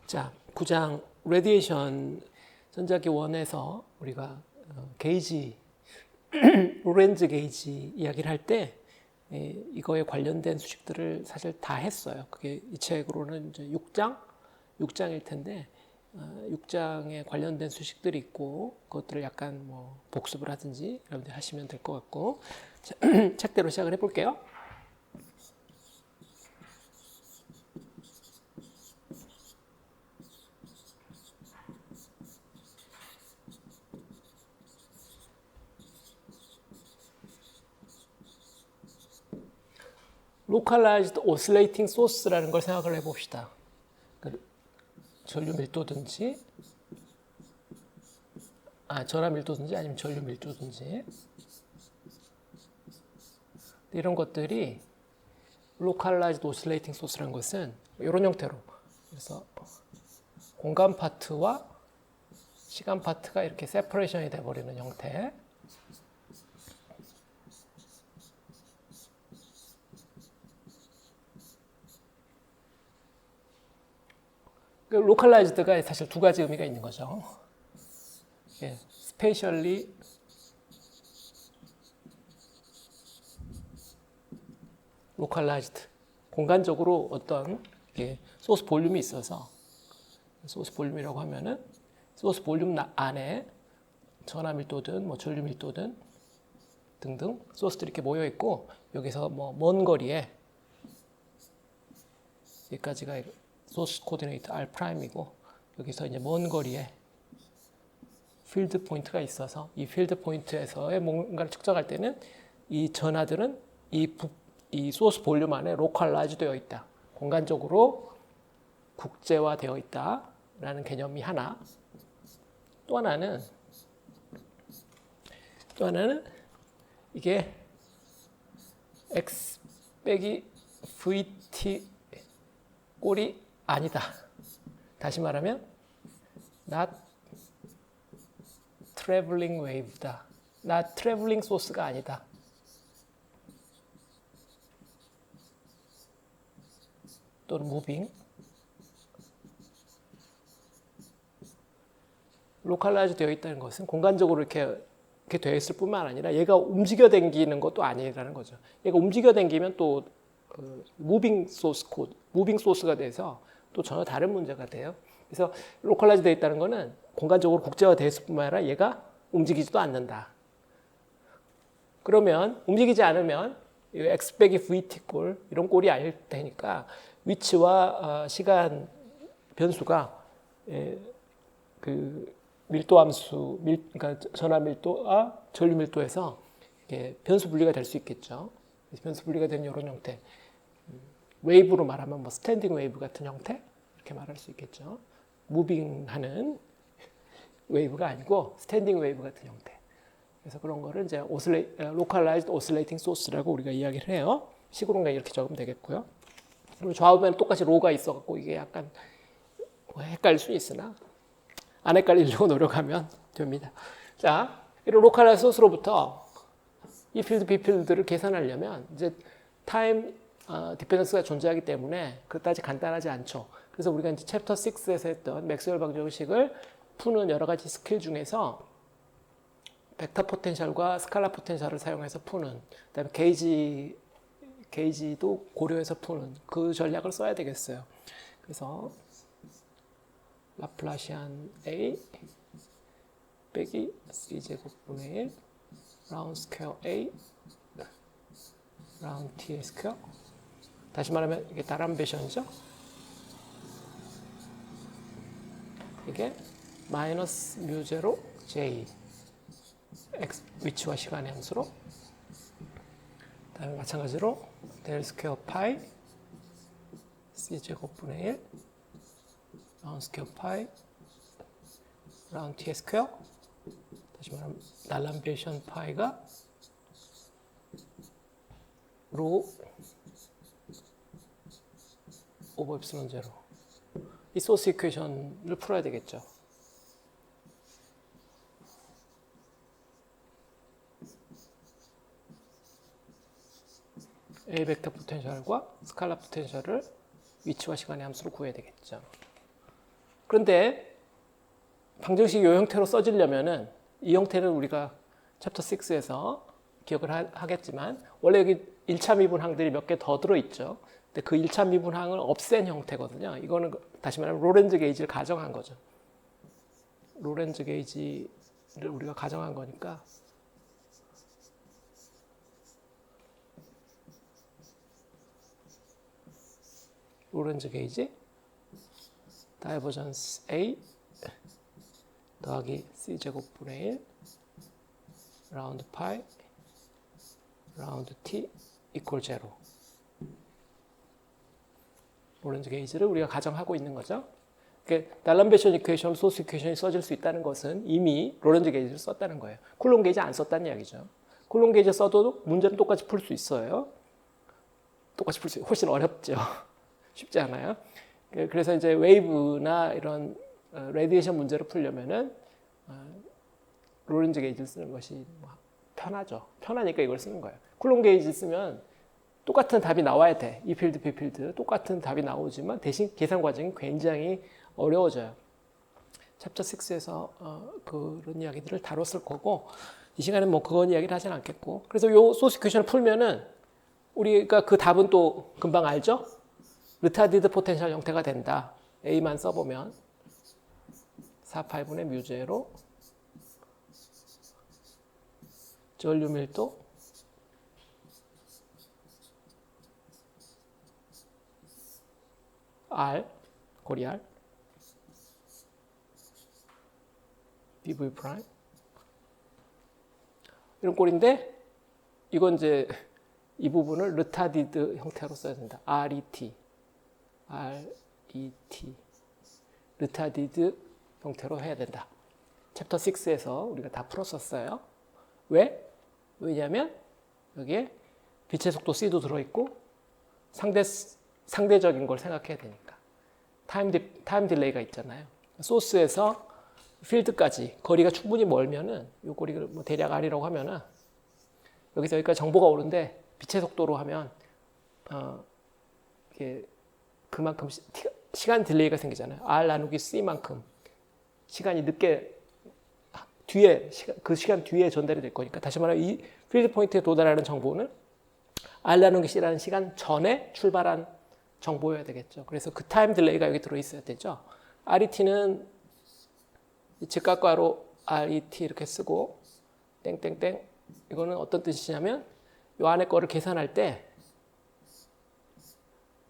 자, 9장 레디에이션 전자기 1에서 우리가 게이지, 로렌즈 게이지 이야기를 할 때 이거에 관련된 수식들을 사실 다 했어요. 그게 이 책으로는 이제 6장일 텐데 6장에 관련된 수식들이 있고 그것들을 약간 뭐 복습을 하든지 여러분들 하시면 될 것 같고 자, 책대로 시작을 해볼게요. Localized Oscillating Source라는 걸 생각을 해봅시다. 전류 밀도든지 전압 밀도든지 아니면 전류 밀도든지 이런 것들이 Localized Oscillating Source라는 것은 이런 형태로 그래서 공간 파트와 시간 파트가 이렇게 세퍼레이션이 돼버리는 형태 로컬라이즈드가 사실 두 가지 의미가 있는 거죠. 예, 스페셜리 로컬라이즈드 공간적으로 어떤 소스 볼륨이 있어서 소스 볼륨이라고 하면은 소스 볼륨 안에 전하 밀도든 뭐 전류 밀도든 등등 소스들이 이렇게 모여 있고 여기서 뭐 먼 거리에 여기까지가 소스 코디네이트 R'이고 여기서 이제 먼 거리에 필드 포인트가 있어서 이 필드 포인트에서의 뭔가를 측정할 때는 이 전하들은 이 소스 볼륨 안에 로컬라이즈 되어 있다. 공간적으로 국제화되어 있다라는 개념이 하나. 또 하나는 이게 X 빼기 VT 꼴이 아니다. 다시 말하면 not traveling wave다. not traveling source가 아니다. 또는 moving. 로컬라이즈 되어 있다는 것은 공간적으로 이렇게 되어 있을 뿐만 아니라 얘가 움직여 당기는 것도 아니라는 거죠. 얘가 움직여 당기면 또 무빙 소스 코드, 무빙 소스가 돼서 또 전혀 다른 문제가 돼요. 그래서 로컬라이즈 되어 있다는 것은 공간적으로 국제화되어 있을 뿐만 아니라 얘가 움직이지도 않는다. 그러면 움직이지 않으면 X 빼기 VT 꼴 이런 꼴이 아닐 테니까 위치와 시간 변수가 그 밀도 함수, 그러니까 전하 밀도와 전류 밀도에서 변수 분리가 될 수 있겠죠. 변수 분리가 되는 이런 형태. 웨이브로 말하면 뭐 스탠딩 웨이브 같은 형태 이렇게 말할 수 있겠죠. 무빙하는 웨이브가 아니고 스탠딩 웨이브 같은 형태. 그래서 그런 거를 이제 localized oscillating source라고 우리가 이야기를 해요. 식으로는 이렇게 적으면 되겠고요. 그리고 좌우변에 똑같이 로가 있어갖고 이게 약간 헷갈릴 수 있으나 안 헷갈리려고 노력하면 됩니다. 자, 이런 localized source로부터 이 필드, B 필드를 계산하려면 이제 타임 디펜던스가 존재하기 때문에 그다지 간단하지 않죠. 그래서 우리가 이제 챕터 6에서 했던 맥스웰 방정식을 푸는 여러 가지 스킬 중에서 벡터 포텐셜과 스칼라 포텐셜을 사용해서 푸는 그다음에 게이지도 고려해서 푸는 그 전략을 써야 되겠어요. 그래서 라플라시안 A 빼기 C제곱분의 1 라운드 스퀘어 A 라운드 T의 스퀘어 다시 말하면 이게 다람베션이죠. 이게 마이너스 뮤제로 J X 위치와 시간의 함수로 다음에 마찬가지로 델 스퀘어 파이 C제곱분의 1 라운드 스퀘어 파이 라운드 T의 스퀘어 다시 말하면 달람베이션 파이가 로 오버 엡실론 제로 이 소스 이퀘이션을 풀어야 되겠죠. A 벡터 포텐셜과 스칼라 포텐셜을 위치와 시간의 함수로 구해야 되겠죠. 그런데 방정식이 이 형태로 써지려면은 이 형태는 우리가 챕터 6에서 기억을 하겠지만 원래 여기 1차 미분항들이 몇 개 더 들어있죠. 근데 그 1차 미분항을 없앤 형태거든요. 이거는 다시 말하면 로렌즈 게이지를 가정한 거죠. 로렌즈 게이지를 우리가 가정한 거니까 로렌즈 게이지 다이버전스 A 더하기 C제곱분의 1 라운드 파이 라운드 T 이퀄 제로. 로렌즈 게이지를 우리가 가정하고 있는 거죠. 달람베션 이퀘이션, 소스 이퀘이션이 써질 수 있다는 것은 이미 로렌즈 게이지를 썼다는 거예요. 쿨롱 게이지 안 썼다는 이야기죠. 쿨롱 게이지 써도 문제는 똑같이 풀 수 있어요. 똑같이 풀 수 있어요. 훨씬 어렵죠. 쉽지 않아요. 그래서 이제 웨이브나 이런 레디에이션 문제를 풀려면은 로렌즈 게이지를 쓰는 것이 편하죠. 편하니까 이걸 쓰는 거예요. 쿨롱 게이지 쓰면 똑같은 답이 나와야 돼. 이 필드, B 필드 똑같은 답이 나오지만 대신 계산 과정이 굉장히 어려워져요. 챕터 6에서 그런 이야기들을 다뤘을 거고 이 시간에 뭐 그건 이야기를 하진 않겠고 그래서 요 소스 이퀘이션을 풀면은 우리가 그 답은 또 금방 알죠? 르타디드 포텐셜 형태가 된다. A만 써보면 4파이분의 뮤제로 전류 밀도 R, 고리 R dv 프라임 이런 꼴인데 이건 이제 이 부분을 르타디드 형태로 써야 된다. RET 르타디드 형태로 해야 된다. 챕터 6에서 우리가 다 풀었었어요. 왜? 왜냐하면 여기에 빛의 속도 C도 들어있고 상대적인 걸 생각해야 되니까. 타임 딜레이가 있잖아요. 소스에서 필드까지 거리가 충분히 멀면은 이 거리를 뭐 대략 R이라고 하면은 여기서 여기까지 정보가 오는데 빛의 속도로 하면 이게 그만큼 시간 딜레이가 생기잖아요. R 나누기 C만큼 시간이 늦게 뒤에 그 시간 뒤에 전달이 될 거니까 다시 말하면 이 필드 포인트에 도달하는 정보는 R 나누기 C라는 시간 전에 출발한 정보여야 되겠죠. 그래서 그 타임 딜레이가 여기 들어있어야 되죠. RET는 직각과로 RET 이렇게 쓰고 땡땡땡 이거는 어떤 뜻이냐면 이 안에 거를 계산할 때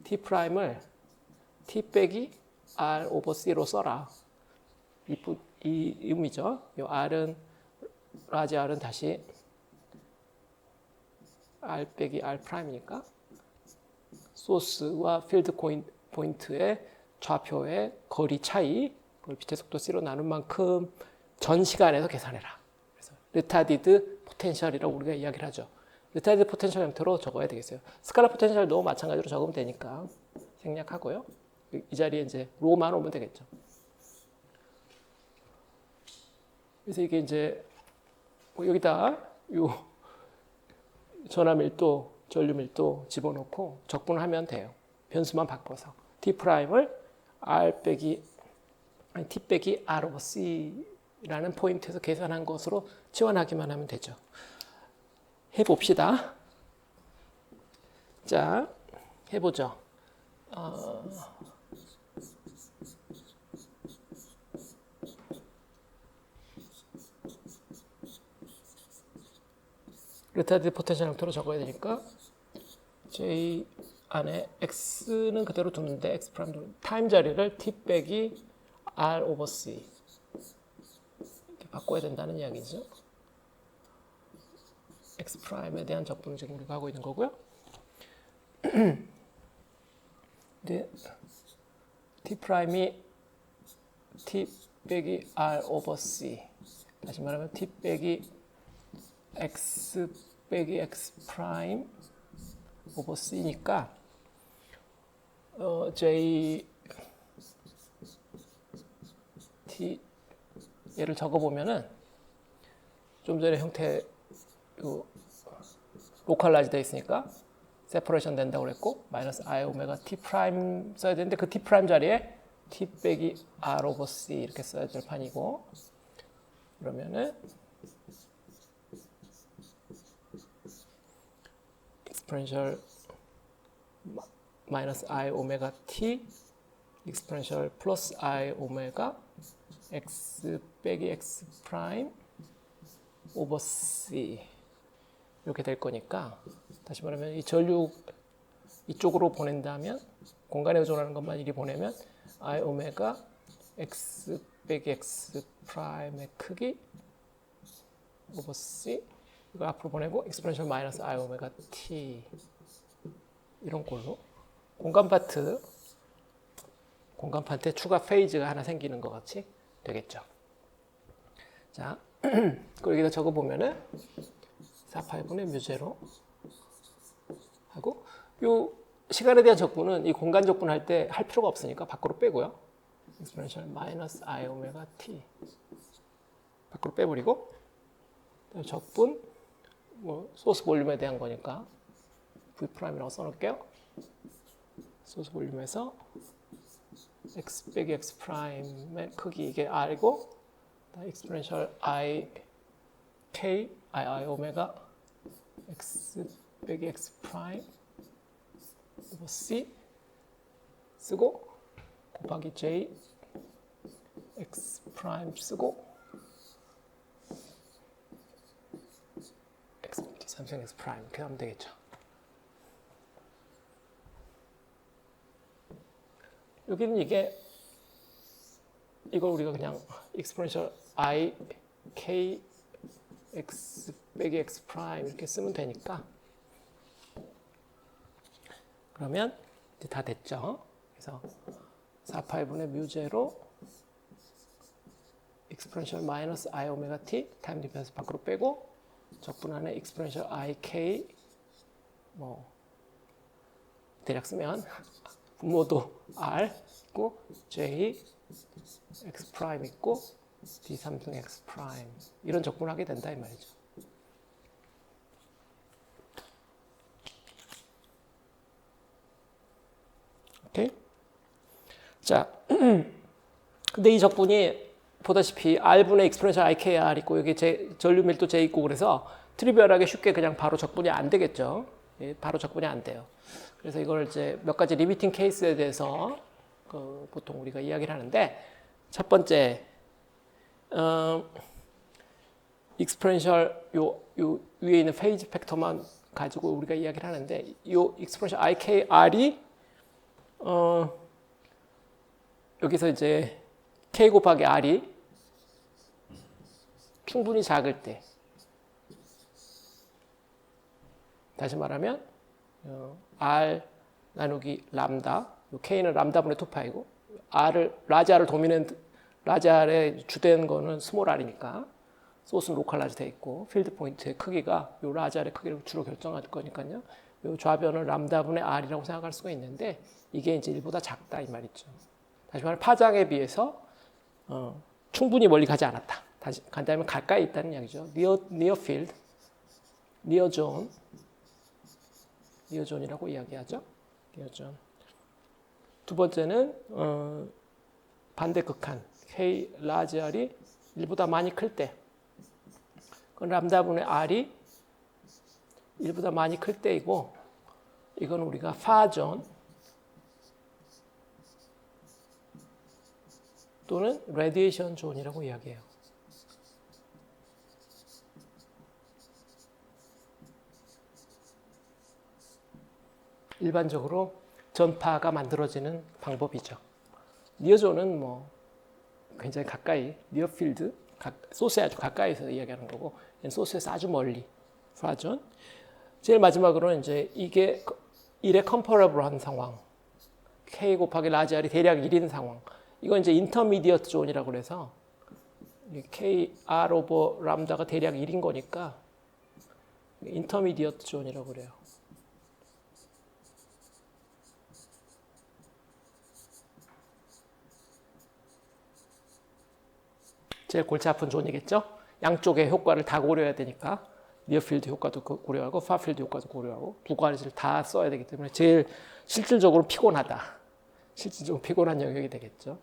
T'을 T 빼기 R 오버 C로 써라. 이 의미죠. 이 R은 라지 R은 다시 R 빼기 R 프라임이니까 소스와 필드 포인트의 좌표의 거리 차이 그걸 빛의 속도 C로 나눈 만큼 전 시간에서 계산해라. 그래서 르타디드 포텐셜이라고 우리가 이야기를 하죠. 르타디드 포텐셜 형태로 적어야 되겠어요. 스칼라 포텐셜도 마찬가지로 적으면 되니까 생략하고요. 이 자리에 이제 로만 오면 되겠죠. 그래서 이게 이제 여기다 요 전하 밀도, 전류 밀도 집어넣고 적분하면 돼요. 변수만 바꿔서 T'을 R 빼기 T 빼기 R 오버 C라는 포인트에서 계산한 것으로 치환하기만 하면 되죠. 해봅시다. 자, 해보죠. 르타디드 포텐셜 형태로 적어야 되니까 J 안에 X는 그대로 두는데 X 프라임 타임 자리를 T 빼기 R 오버 C 이렇게 바꿔야 된다는 이야기죠. X 프라임에 대한 적분을 지금 우리가 하고 있는 거고요. 근데 T 프라임이 T 빼기 R 오버 C 다시 말하면 T 빼기 X 빼기 X 프라임 오버 C니까 J T 얘를 적어보면은 좀 전에 형태 로컬라이즈 되어 있으니까 세퍼레이션 된다고 그랬고 마이너스 I 오메가 T 프라임 써야 되는데 그 T 프라임 자리에 t 빼기 r 오버 c 이렇게 써야 될 판이고, 그러면은 exponential 마이너스 i 오메가 t exponential 플러스 i 오메가 x 빼기 x 프라임 오버 c 이렇게 될 거니까, 다시 말하면 이 전류 이쪽으로 보낸다면, 공간에 의존하는 것만 이리 보내면 i 오메가 x 빼기 x 프라임의 크기 오버 c, 이거 앞으로 보내고 exponential 마이너스 i 오메가 t 이런 꼴로 공간 파트에 추가 페이즈가 하나 생기는 것 같이 되겠죠. 자, 그리고 여기다 적어보면은 4파이분의 뮤제로 하고, 요 시간에 대한 적분은 이 공간 적분 할 때 할 필요가 없으니까 밖으로 빼고요. exponential 마이너스 i 오메가 t 밖으로 빼버리고, 적분 뭐 소스 볼륨에 대한 거니까 v 프라임이라고 써놓을게요. 소스 볼륨에서 x 빼기 x 프라임의 크기 이게 r이고, exponential i 오메가 x 빼기 x 프라임 오버 c 쓰고 곱하기 j x 프라임 쓰고 x 삼성 x 프라임 이렇게 하면 되겠죠. 여기는 이걸 우리가 그냥 exponential i k x 빼기 x 프라임 이렇게 쓰면 되니까, 그러면 이제 다 됐죠. 그래서 4파이분의 뮤제로 exponential 마이너스 i 오메가 t 타임 디펜스 밖으로 빼고, 적분 안에 exponential i k 뭐 대략 쓰면 분모도 r 있고 j x 프라임 있고 d 3승 x 프라임 이런 적분을 하게 된다 이 말이죠. 오케이. 자, 근데 이 적분이 보다시피 r분의 exponential ikr 있고 여기 전류 밀도 j 있고, 그래서 트리비얼하게 쉽게 그냥 바로 적분이 안 되겠죠. 예, 바로 적분이 안 돼요. 그래서 이걸 이제 몇 가지 리미팅 케이스에 대해서 보통 우리가 이야기를 하는데, 첫 번째 exponential 요 위에 있는 페이지 팩터만 가지고 우리가 이야기를 하는데, 요 exponential ikr이 여기서 이제 k 곱하기 r이 충분히 작을 때, 다시 말하면 r 나누기 람다, k는 람다분의 2파이고 라지 r을 도미넌트, 라지 r의 주된 거는 스몰 r이니까 소스는 로컬라이즈 돼 있고, 필드 포인트의 크기가 요 라지 r의 크기를 주로 결정할 거니까요. 요 좌변을 람다분의 r이라고 생각할 수가 있는데, 이게 이제 1보다 작다 이 말이죠. 다시 말하면 파장에 비해서 충분히 멀리 가지 않았다. 다시 간단히 하면 가까이 있다는 이야기죠. near field, near zone이라고 이야기하죠. near zone. 두 번째는 반대 극한, K 라지 R이 1보다 많이 클 때, 그건 람다분의 R이 1보다 많이 클 때이고, 이건 우리가 파존 또는 레디에이션 존이라고 이야기해요. 일반적으로 전파가 만들어지는 방법이죠. 니어존은 뭐 굉장히 가까이, 니어필드, 소스에 아주 가까이서 이야기하는 거고, 소스에서 아주 멀리, 파존. 제일 마지막으로는 이제 이게 1에 컴퍼러블한 상황, K 곱하기 라지 R이 대략 1인 상황. 이건 이제 인터미디어트 존이라고 그래서 K R 오버 람다가 대략 1인 거니까 인터미디어트 존이라고 그래요. 제일 골치 아픈 존이겠죠? 양쪽의 효과를 다 고려해야 되니까 니어필드 효과도 고려하고 파필드 효과도 고려하고 두 가지를 다 써야 되기 때문에 제일 실질적으로 피곤하다. 실질적으로 피곤한 영역이 되겠죠.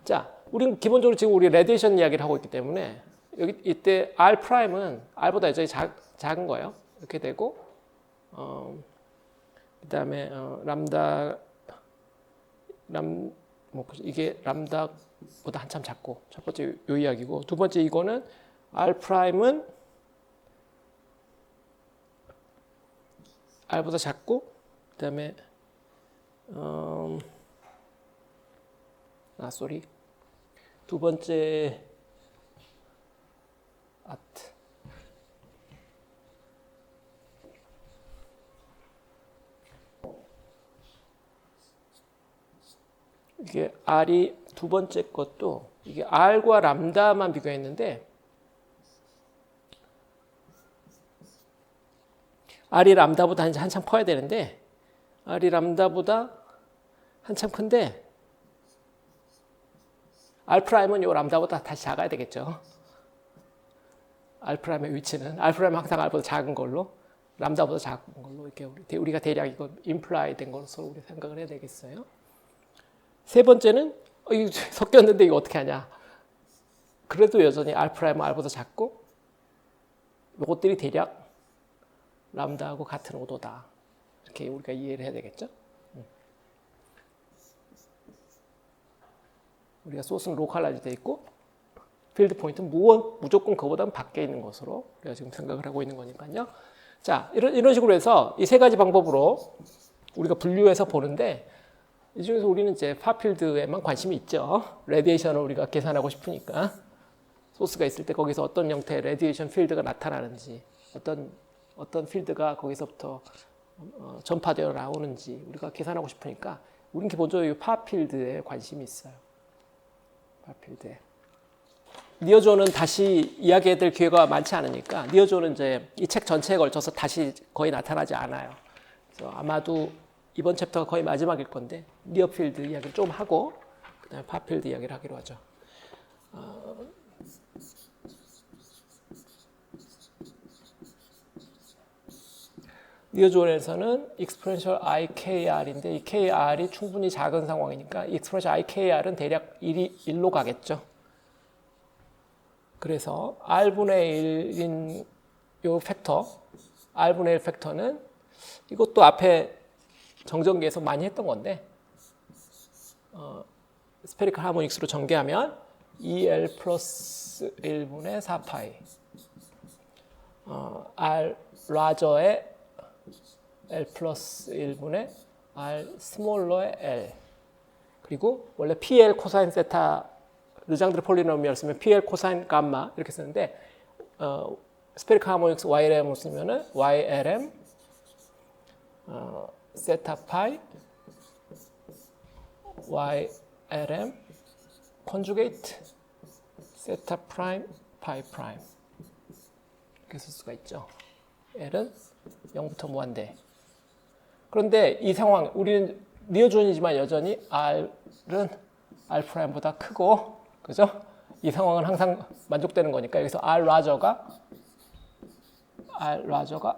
자, 우리는 기본적으로 지금 우리 레디에이션 이야기를 하고 있기 때문에 여기 이때 R 프라임은 R보다 여전히 작은 거예요. 이렇게 되고 그다음에 이게 람다보다 한참 작고 첫 번째 요 이야기고 두 번째 이거는 R 프라임은 R보다 작고 그다음에 두 번째 아트 이게 R이 두 번째 것도 이게 R과 람다만 비교했는데 R이 람다보다 한참 커야 되는데 R이 람다보다 한참 큰데 R 프라임은 요 람다보다 다시 작아야 되겠죠. R 프라임의 위치는 R 프라임은 항상 R보다 작은 걸로 람다보다 작은 걸로 이렇게 우리가 대략 이거 임플라이 된 것으로 우리 생각을 해야 되겠어요. 세 번째는 이거 섞였는데 이거 어떻게 하냐? 그래도 여전히 R 프라임은 R보다 작고 이것들이 대략 람다하고 같은 오도다. 이렇게 우리가 이해를 해야 되겠죠. 우리가 소스는 로컬라이즈 돼 있고 필드 포인트는 무조건 그거보다는 밖에 있는 것으로 우리가 지금 생각을 하고 있는 거니까요. 자, 이런 식으로 해서 이 세 가지 방법으로 우리가 분류해서 보는데 이 중에서 우리는 이제 파필드에만 관심이 있죠. 레디에이션을 우리가 계산하고 싶으니까 소스가 있을 때 거기서 어떤 형태의 레디에이션 필드가 나타나는지 어떤 필드가 거기서부터 전파되어 나오는지 우리가 계산하고 싶으니까 우리는 기본적으로 이 파필드에 관심이 있어요. 파필드에. 니어존은 다시 이야기해야 될 기회가 많지 않으니까 니어존은 이제 이 책 전체에 걸쳐서 다시 거의 나타나지 않아요. 그래서 아마도 이번 챕터가 거의 마지막일 건데 니어필드 이야기를 좀 하고 그다음에 파필드 이야기를 하기로 하죠. 니어존에서는 exponential IKR인데 이 KR이 충분히 작은 상황이니까 exponential IKR은 대략 1로 가겠죠. 그래서 R분의 1인 요 팩터, R분의 1 팩터는 이것도 앞에 정전기에서 많이 했던 건데 스페리컬 하모닉스로 전개하면 2L 플러스 1분의 4파이 R 라저의 L 플러스 1분의 R 스몰러의 L 그리고 원래 PL 코사인 세타 르장드르 폴리노미얼 쓰면 PL 코사인 감마 이렇게 쓰는데 스페리컬 하모닉스 YLM을 쓰면은 YLM 세타 파이 YLM 컨주게이트 세타 프라임 파이 프라임 이렇게 쓸 수가 있죠. L은 0부터 무한대. 그런데 이 상황 우리는 니어존이지만 여전히 R은 R 프라임보다 크고 그죠? 이 상황은 항상 만족되는 거니까 여기서 R 라저가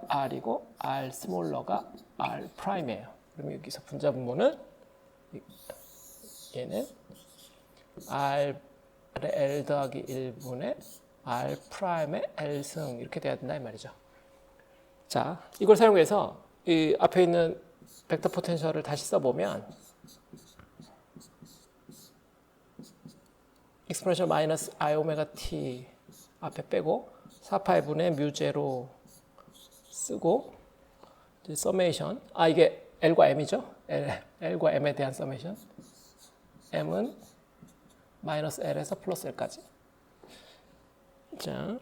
R이고 R 스몰러가 R 프라임이에요. 그럼 여기서 분자 분모는 얘는 R의 L 더하기 1분의 R 프라임의 L승 이렇게 돼야 된다 이 말이죠. 자, 이걸 사용해서 이 앞에 있는 벡터 포텐셜을 다시 써보면 exponential 마이너스 I 오메가 t 앞에 빼고 4파이분의 뮤제로 쓰고 서메이션 이게 L과 M이죠. L과 M에 대한 서메이션 M은 마이너스 L에서 플러스 L까지 자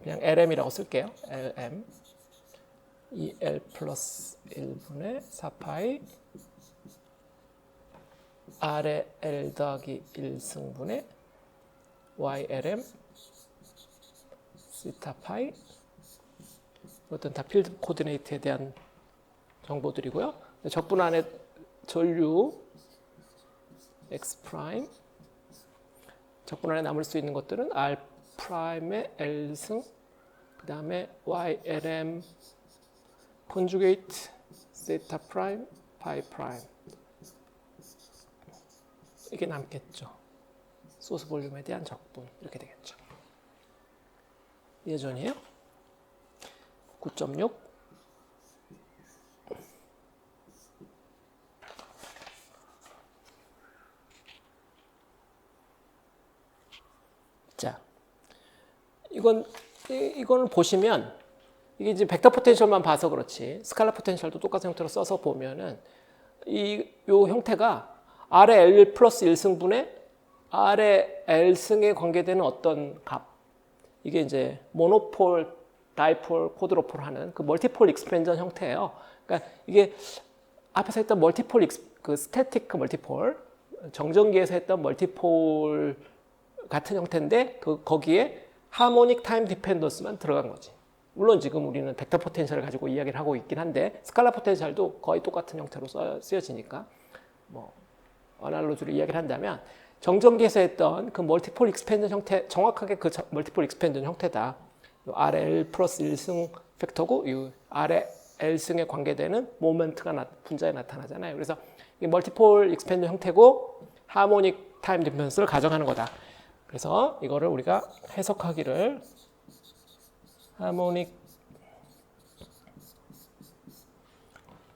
그냥 LM이라고 쓸게요. LM 2L 플러스 1분의 4파이 R의 L 더하기 1승분의 YLM 시타 파이 이것은 다 필드 코디네이트에 대한 정보들이고요. 적분 안에 전류 X 프라임 적분 안에 남을 수 있는 것들은 R 프라임의 L승 그 다음에 YLM 컨주게이트 세타 프라임 파이 프라임 이게 남겠죠. 소스 볼륨에 대한 적분 이렇게 되겠죠. 예전이에요. 9.6 자, 이거는 보시면 이게 이제 벡터 포텐셜만 봐서 그렇지 스칼라 포텐셜도 똑같은 형태로 써서 보면은 요 형태가 R의 L 플러스 1승분의 R의 L승에 관계되는 어떤 값 이게 이제 모노폴, 다이폴, 쿼드로폴 하는 그 멀티폴 익스펜전 형태예요. 그러니까 이게 앞에서 했던 멀티폴 그 스태틱 멀티폴 정전기에서 했던 멀티폴 같은 형태인데 거기에 하모닉 타임 디펜던스만 들어간 거지. 물론 지금 우리는 벡터 포텐셜을 가지고 이야기를 하고 있긴 한데 스칼라 포텐셜도 거의 똑같은 형태로 쓰여지니까 뭐 어날로지로 이야기를 한다면 정전기에서 했던 그 멀티폴 익스펜전 형태 정확하게 그 멀티폴 익스펜전 형태다. RL 플러스 1승 팩터고 이 R의 L승에 관계되는 모멘트가 분자에 나타나잖아요. 그래서 이 멀티폴 익스펜전 형태고 하모닉 타임 디펜던스를 가정하는 거다. 그래서 이거를 우리가 해석하기를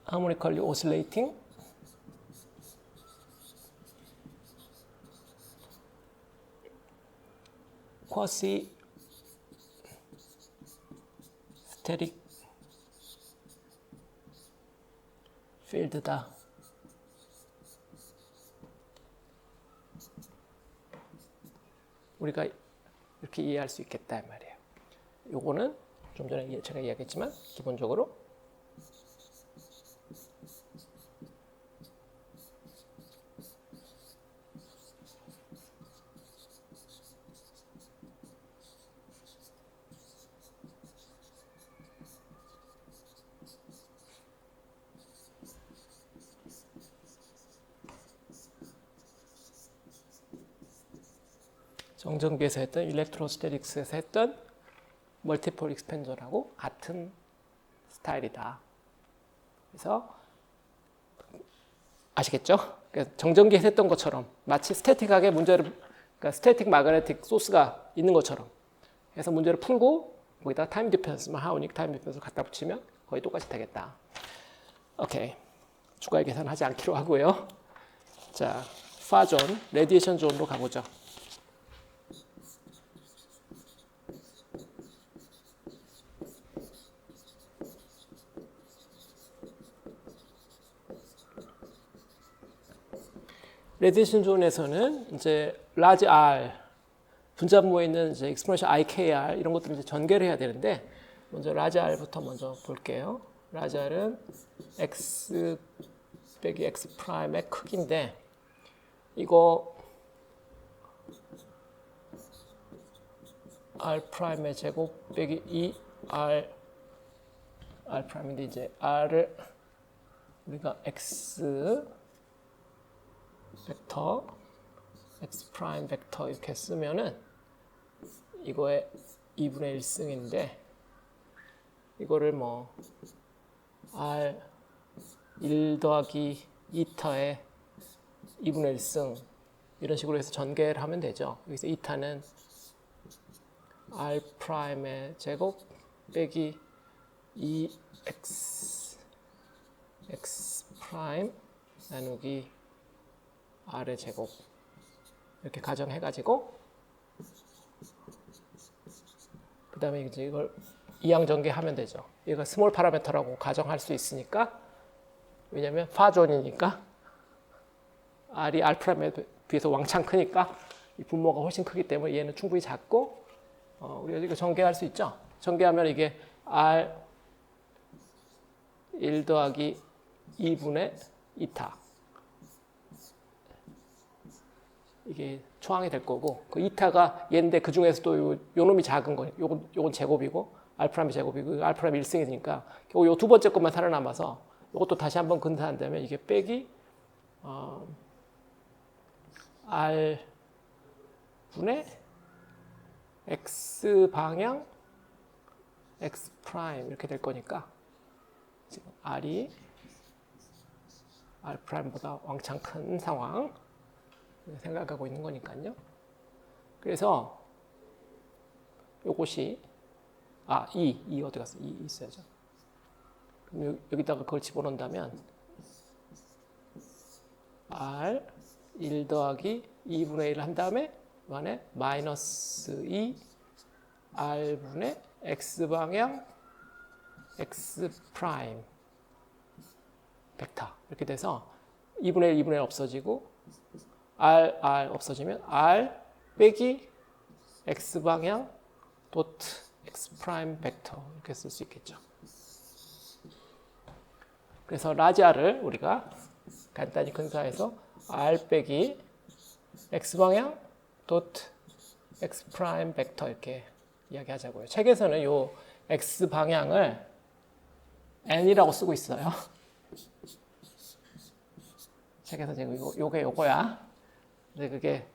harmonically oscillating quasi static field다. 우리가 이렇게 이해할 수 있겠다 이 말이에요. 요거는 좀 전에 제가 이야기했지만 기본적으로 정전기에서 했던 일렉트로스태틱스에서 했던 멀티폴 익스펜전하고 같은 스타일이다. 그래서 아시겠죠? 그러니까 정전기에서 했던 것처럼 마치 스태틱하게 문제를 그러니까 스태틱 마그네틱 소스가 있는 것처럼 해서 문제를 풀고 거기다 타임 디펜스만 하오닉 타임 디펜스를 갖다 붙이면 거의 똑같이 되겠다. 오케이. 추가 계산하지 않기로 하고요. 자, 파존, 레디에이션 존으로 가보죠. 레디에이션 존에서는 이제 라지 R 분자부에 있는 이제 익스포넨셜 IKR 이런 것들을 이제 전개를 해야 되는데 먼저 라지 R부터 먼저 볼게요. 라지 R은 x 빼기 x 프라임의 크기인데 이거 R 프라임의 제곱 빼기 2 R 프라임인데 이제 R을 우리가 x 벡터 x 프라임 벡터 이렇게 쓰면은 이거의 2분의 1승인데 이거를 뭐 R 1 더하기 2타의 2분의 1승 이런 식으로 해서 전개를 하면 되죠. 여기서 2타는 R 프라임의 제곱 빼기 2x x 프라임 나누기 R의 제곱 이렇게 가정해가지고 그 다음에 이제 이걸 이항전개하면 되죠. 이거 스몰 파라미터라고 가정할 수 있으니까 왜냐면 파존이니까 R이 R 프라임에 비해서 왕창 크니까 이 분모가 훨씬 크기 때문에 얘는 충분히 작고 우리가 이거 전개할 수 있죠. 전개하면 이게 R 1 더하기 2분의 2타 이게 초항이 될 거고 그 2타가 얘인데 그 중에서도 요 놈이 작은 거 요건 제곱이고 알프라임이 제곱이고 알프라임이 1승이니까 결국 요 두 번째 것만 살아남아서 요것도 다시 한번 근사한다면 이게 빼기 R 분의 X 방향 X 프라임 이렇게 될 거니까 지금 R이 R 프라임보다 왕창 큰 상황 생각하고 있는 거니까요. 그래서 요것이 E 어디 갔어? E 있어야죠. 그럼 여기다가 그걸 집어넣는다면 R 1 더하기 2분의 1을 한 다음에 그 안에 마이너스 2 R분의 X방향 X 프라임 벡터 이렇게 돼서 2분의 1 없어지고 R 없어지면 R 빼기 X방향 도트 X 프라임 벡터 이렇게 쓸 수 있겠죠. 그래서 라지 R을 우리가 간단히 근사해서 R 빼기 X방향 도트 X 프라임 벡터 이렇게 이야기하자고요. 책에서는 요 X방향을 N이라고 쓰고 있어요. 책에서 지금 요거야. 근데 그게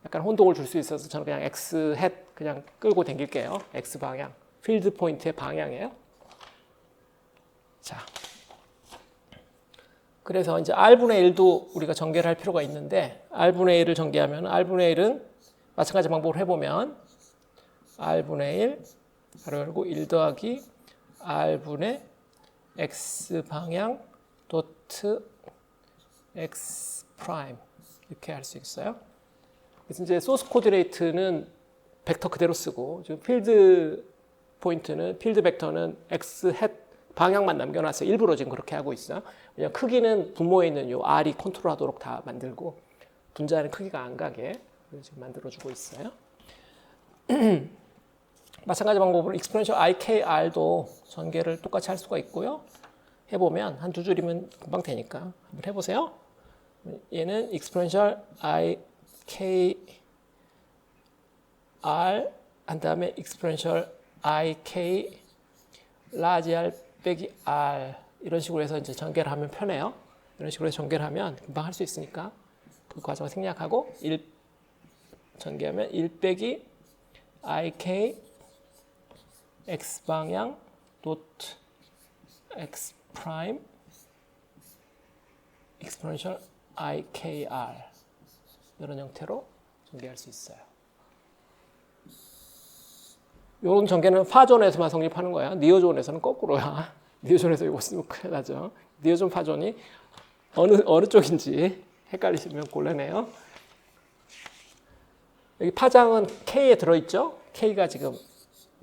약간 혼동을 줄 수 있어서 저는 그냥 X 햇 그냥 끌고 댕길게요. X 방향. 필드 포인트의 방향이에요. 자. 그래서 이제 R분의 1도 우리가 전개를 할 필요가 있는데 R분의 1을 전개하면 R분의 1은 마찬가지 방법으로 해보면 R분의 1 가로 열고 1 더하기 R분의 X 방향 도트 X 프라임 이렇게 할 수 있어요. 그래서 이제 소스 코디네이트는 벡터 그대로 쓰고 지금 필드 포인트는 필드 벡터는 X 햇 방향만 남겨놨어요. 일부러 지금 그렇게 하고 있어요. 왜냐면 크기는 분모에 있는 요 R이 컨트롤하도록 다 만들고 분자는 크기가 안 가게 지금 만들어주고 있어요. 마찬가지 방법으로 exponential IKR도 전개를 똑같이 할 수가 있고요. 해보면 한 두 줄이면 금방 되니까 한번 해보세요. 얘는 exponential IKR 한 다음에 exponential IK large R 빼기 R 이런 식으로 해서 이제 전개를 하면 편해요. 이런 식으로 해서 전개를 하면 금방 할 수 있으니까 그 과정을 생략하고 1 전개하면 1 빼기 IK X 방향 도트 X 프라임 exponential IKR 이런 형태로 전개할 수 있어요. 이런 전개는 파존에서만 성립하는 거야. 니오존에서는 거꾸로야. 니오존에서 이거 쓰면 큰일 나죠. 니오존 파존이 어느 쪽인지 헷갈리시면 곤란해요. 여기 파장은 K에 들어있죠. K가 지금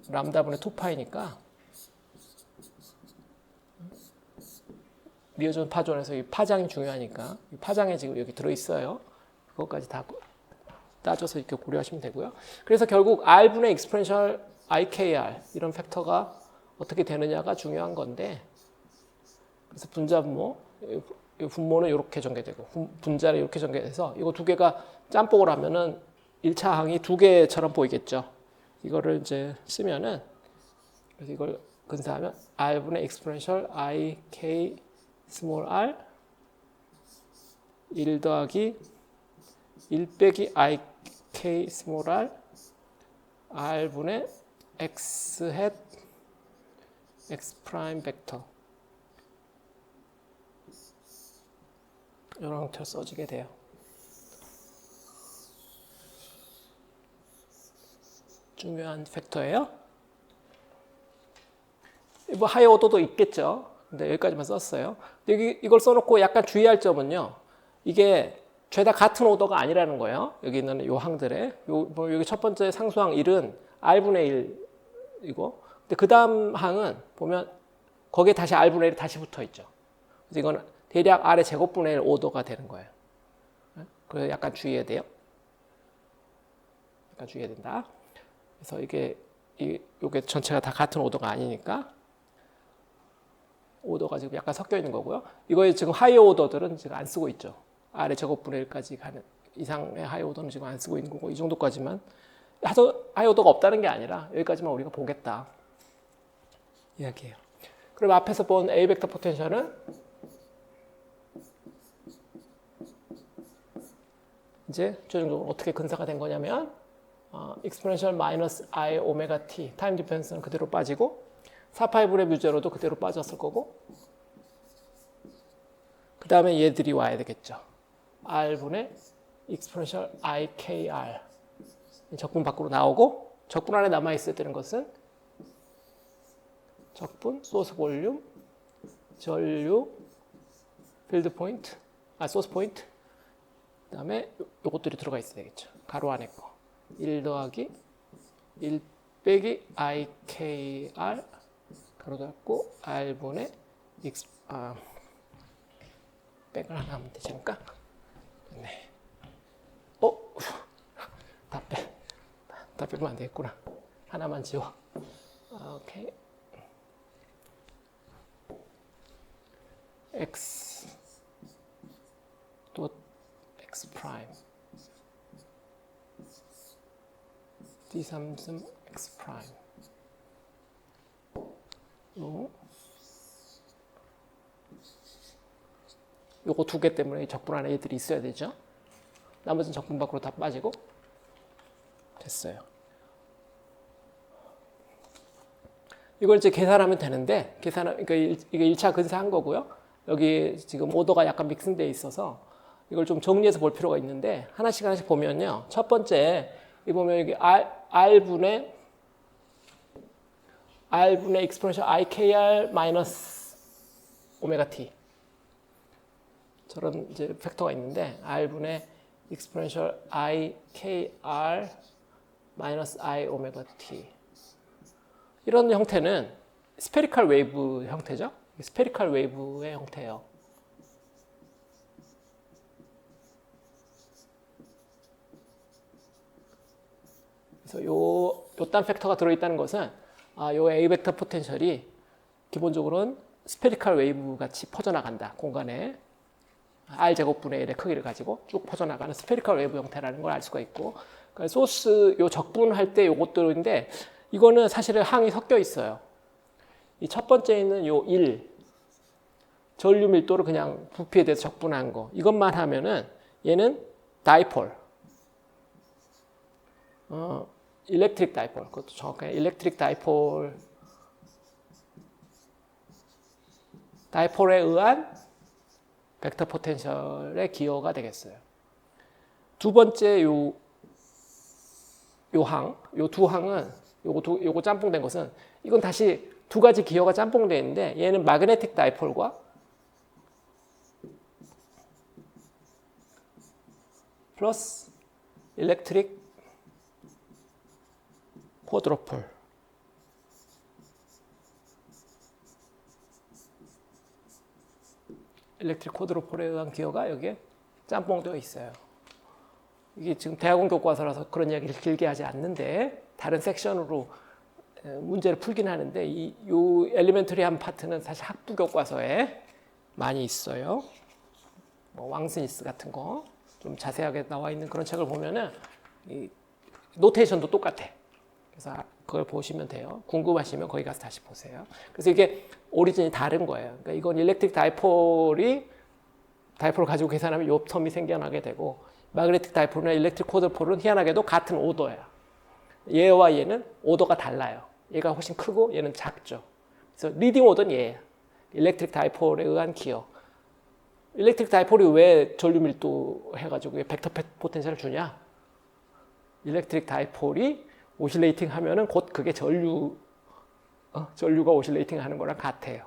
람다분의 2파이니까 니오존 파존에서 이 파장이 중요하니까 이 파장에 지금 여기 들어있어요. 그것까지 다 따져서 이렇게 고려하시면 되고요. 그래서 결국 R분의 exponential IKR 이런 팩터가 어떻게 되느냐가 중요한 건데 그래서 분자 분모, 분모는 이렇게 전개되고 분자는 이렇게 전개돼서 이거 두 개가 짬뽕을 하면은 1차 항이 두 개처럼 보이겠죠. 이거를 이제 쓰면은 그래서 이걸 근사하면 R분의 exponential IK small r 1 더하기 1 빼기 IK small r R분의 X 햇 X 프라임 벡터 이런 형태로 써지게 돼요. 중요한 팩터예요. 뭐 하이어 오더도 있겠죠. 근데 여기까지만 썼어요. 이걸 써놓고 약간 주의할 점은요. 이게 죄다 같은 오더가 아니라는 거예요. 여기 있는 요 항들에 여기 첫 번째 상수항 1은 R분의 1 이거. 근데 그 다음 항은 보면 거기에 다시 R분의 1이 다시 붙어 있죠. 그래서 이건 대략 R의 제곱분의 1 오더가 되는 거예요. 그래서 약간 주의해야 돼요. 약간 주의해야 된다. 그래서 이게 전체가 다 같은 오더가 아니니까 오더가 지금 약간 섞여 있는 거고요. 이거에 지금 하이어 오더들은 지금 안 쓰고 있죠. R의 제곱분의 1까지 가는 이상의 하이어 오더는 지금 안 쓰고 있는 거고 이 정도까지만 하이어 오더가 없다는 게 아니라 여기까지만 우리가 보겠다 이야기해요. 그럼 앞에서 본 A 벡터 포텐셜은 이제 최종적으로 어떻게 근사가 된 거냐면 exponential minus I 오메가 t 타임 디펜스는 그대로 빠지고 4파이분의 뮤제로도 그대로 빠졌을 거고 그 다음에 얘들이 와야 되겠죠. R분의 exponential IKR 적분 밖으로 나오고 적분 안에 남아 있어야 되는 것은 적분, 소스 볼륨, 전류, 필드 포인트, 소스 포인트. 그다음에 요것들이 들어가 있어야 되겠죠. 가로 안에 거. 1 더하기 1 빼기 IKR 가로 닫고 R분의 X 백을 하나 하면 되지 않을까? 네. 다 빼면 안 되겠구나. 하나만 지워. 오케이. X 또 X 프라임 D 삼승 X 프라임 요거 두 개 때문에 적분 안에 얘들이 있어야 되죠. 나머지는 적분 밖으로 다 빠지고 됐어요. 이걸 이제 계산하면 되는데 그러니까 이게 1차 근사한 거고요. 여기 지금 오더가 약간 믹싱되어 있어서 이걸 좀 정리해서 볼 필요가 있는데 하나씩 보면요. 첫 번째 이 보면 여기 R분의 exponential IKR 마이너스 오메가 T 저런 이제 팩터가 있는데 R분의 exponential IKR 마이너스 I 오메가 T 이런 형태는 스페리컬 웨이브 형태죠. 스페리컬 웨이브의 형태예요. 그래서 요딴 팩터가 들어있다는 것은 요 A 벡터 포텐셜이 기본적으로는 스페리컬 웨이브 같이 퍼져나간다. 공간에 R 제곱분의 1의 크기를 가지고 쭉 퍼져나가는 스페리컬 웨이브 형태라는 걸 알 수가 있고 그러니까 소스 요 적분할 때 요것들인데 이거는 사실은 항이 섞여 있어요. 이 첫 번째 있는 요 1 전류 밀도를 그냥 부피에 대해서 적분한 거 이것만 하면은 얘는 다이폴 일렉트릭 다이폴 그것도 정확하게 일렉트릭 다이폴에 의한 벡터 포텐셜의 기호가 되겠어요. 두 번째 요 두 항은 요거 짬뽕된 것은 이건 다시 두 가지 기호가 짬뽕되어 있는데 얘는 마그네틱 다이폴과 플러스 일렉트릭 쿼드로폴 일렉트릭 쿼드로폴에 의한 기호가 여기에 짬뽕되어 있어요. 이게 지금 대학원 교과서라서 그런 이야기를 길게 하지 않는데 다른 섹션으로 문제를 풀긴 하는데 이 엘리멘터리한 파트는 사실 학부 교과서에 많이 있어요. 뭐 왕스니스 같은 거 좀 자세하게 나와 있는 그런 책을 보면은 이 노테이션도 똑같아. 그래서 그걸 보시면 돼요. 궁금하시면 거기 가서 다시 보세요. 그래서 이게 오리진이 다른 거예요. 그러니까 이건 일렉트릭 다이폴을 가지고 계산하면 요 텀이 생겨나게 되고 마그네틱 다이폴이나 일렉트릭 쿼드로폴은 희한하게도 같은 오더예요. 얘와 얘는 오더가 달라요. 얘가 훨씬 크고 얘는 작죠. 그래서 리딩 오더는 얘예요. 일렉트릭 다이폴에 의한 기호. 일렉트릭 다이폴이 왜 전류 밀도 해가지고 벡터 포텐셜을 주냐? 일렉트릭 다이폴이 오실레이팅 하면은 곧 그게 전류가 오실레이팅 하는 거랑 같아요.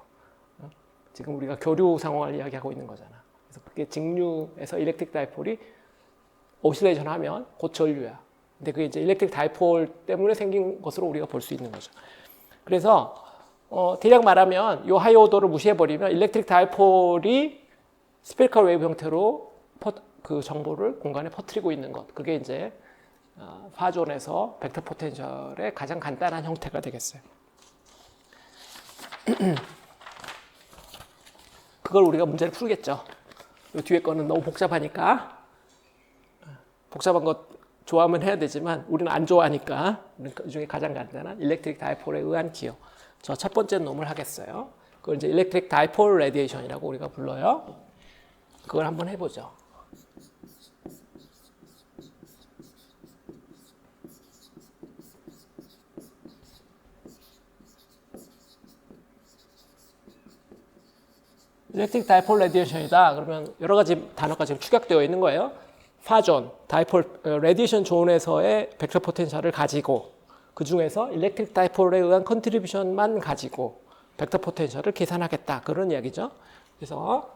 지금 우리가 교류 상황을 이야기하고 있는 거잖아. 그래서 그게 직류에서 일렉트릭 다이폴이 오실레이션 하면 곧 전류야. 근데 그게 이제 일렉트릭 다이폴 때문에 생긴 것으로 우리가 볼 수 있는 거죠. 그래서 대략 말하면 이 하이 오더를 무시해버리면 일렉트릭 다이폴이 스페리컬 웨이브 형태로 그 정보를 공간에 퍼뜨리고 있는 것. 그게 이제 파존에서 벡터 포텐셜의 가장 간단한 형태가 되겠어요. 그걸 우리가 문제를 풀겠죠. 이 뒤에 거는 너무 복잡하니까 복잡한 것 좋아하면 해야 되지만 우리는 안 좋아하니까 이 중에 가장 간단한 일렉트릭 다이폴에 의한 기호. 저 첫 번째 놈을 하겠어요. 그걸 이제 일렉트릭 다이폴 레디에이션이라고 우리가 불러요. 그걸 한번 해보죠. 일렉트릭 다이폴 레디에이션이다. 그러면 여러 가지 단어가 지금 축약되어 있는 거예요. 파존, 다이폴, 레디에이션 존에서의 벡터 포텐셜을 가지고 그 중에서 일렉트릭 다이폴에 의한 컨트리뷰션만 가지고 벡터 포텐셜을 계산하겠다. 그런 이야기죠. 그래서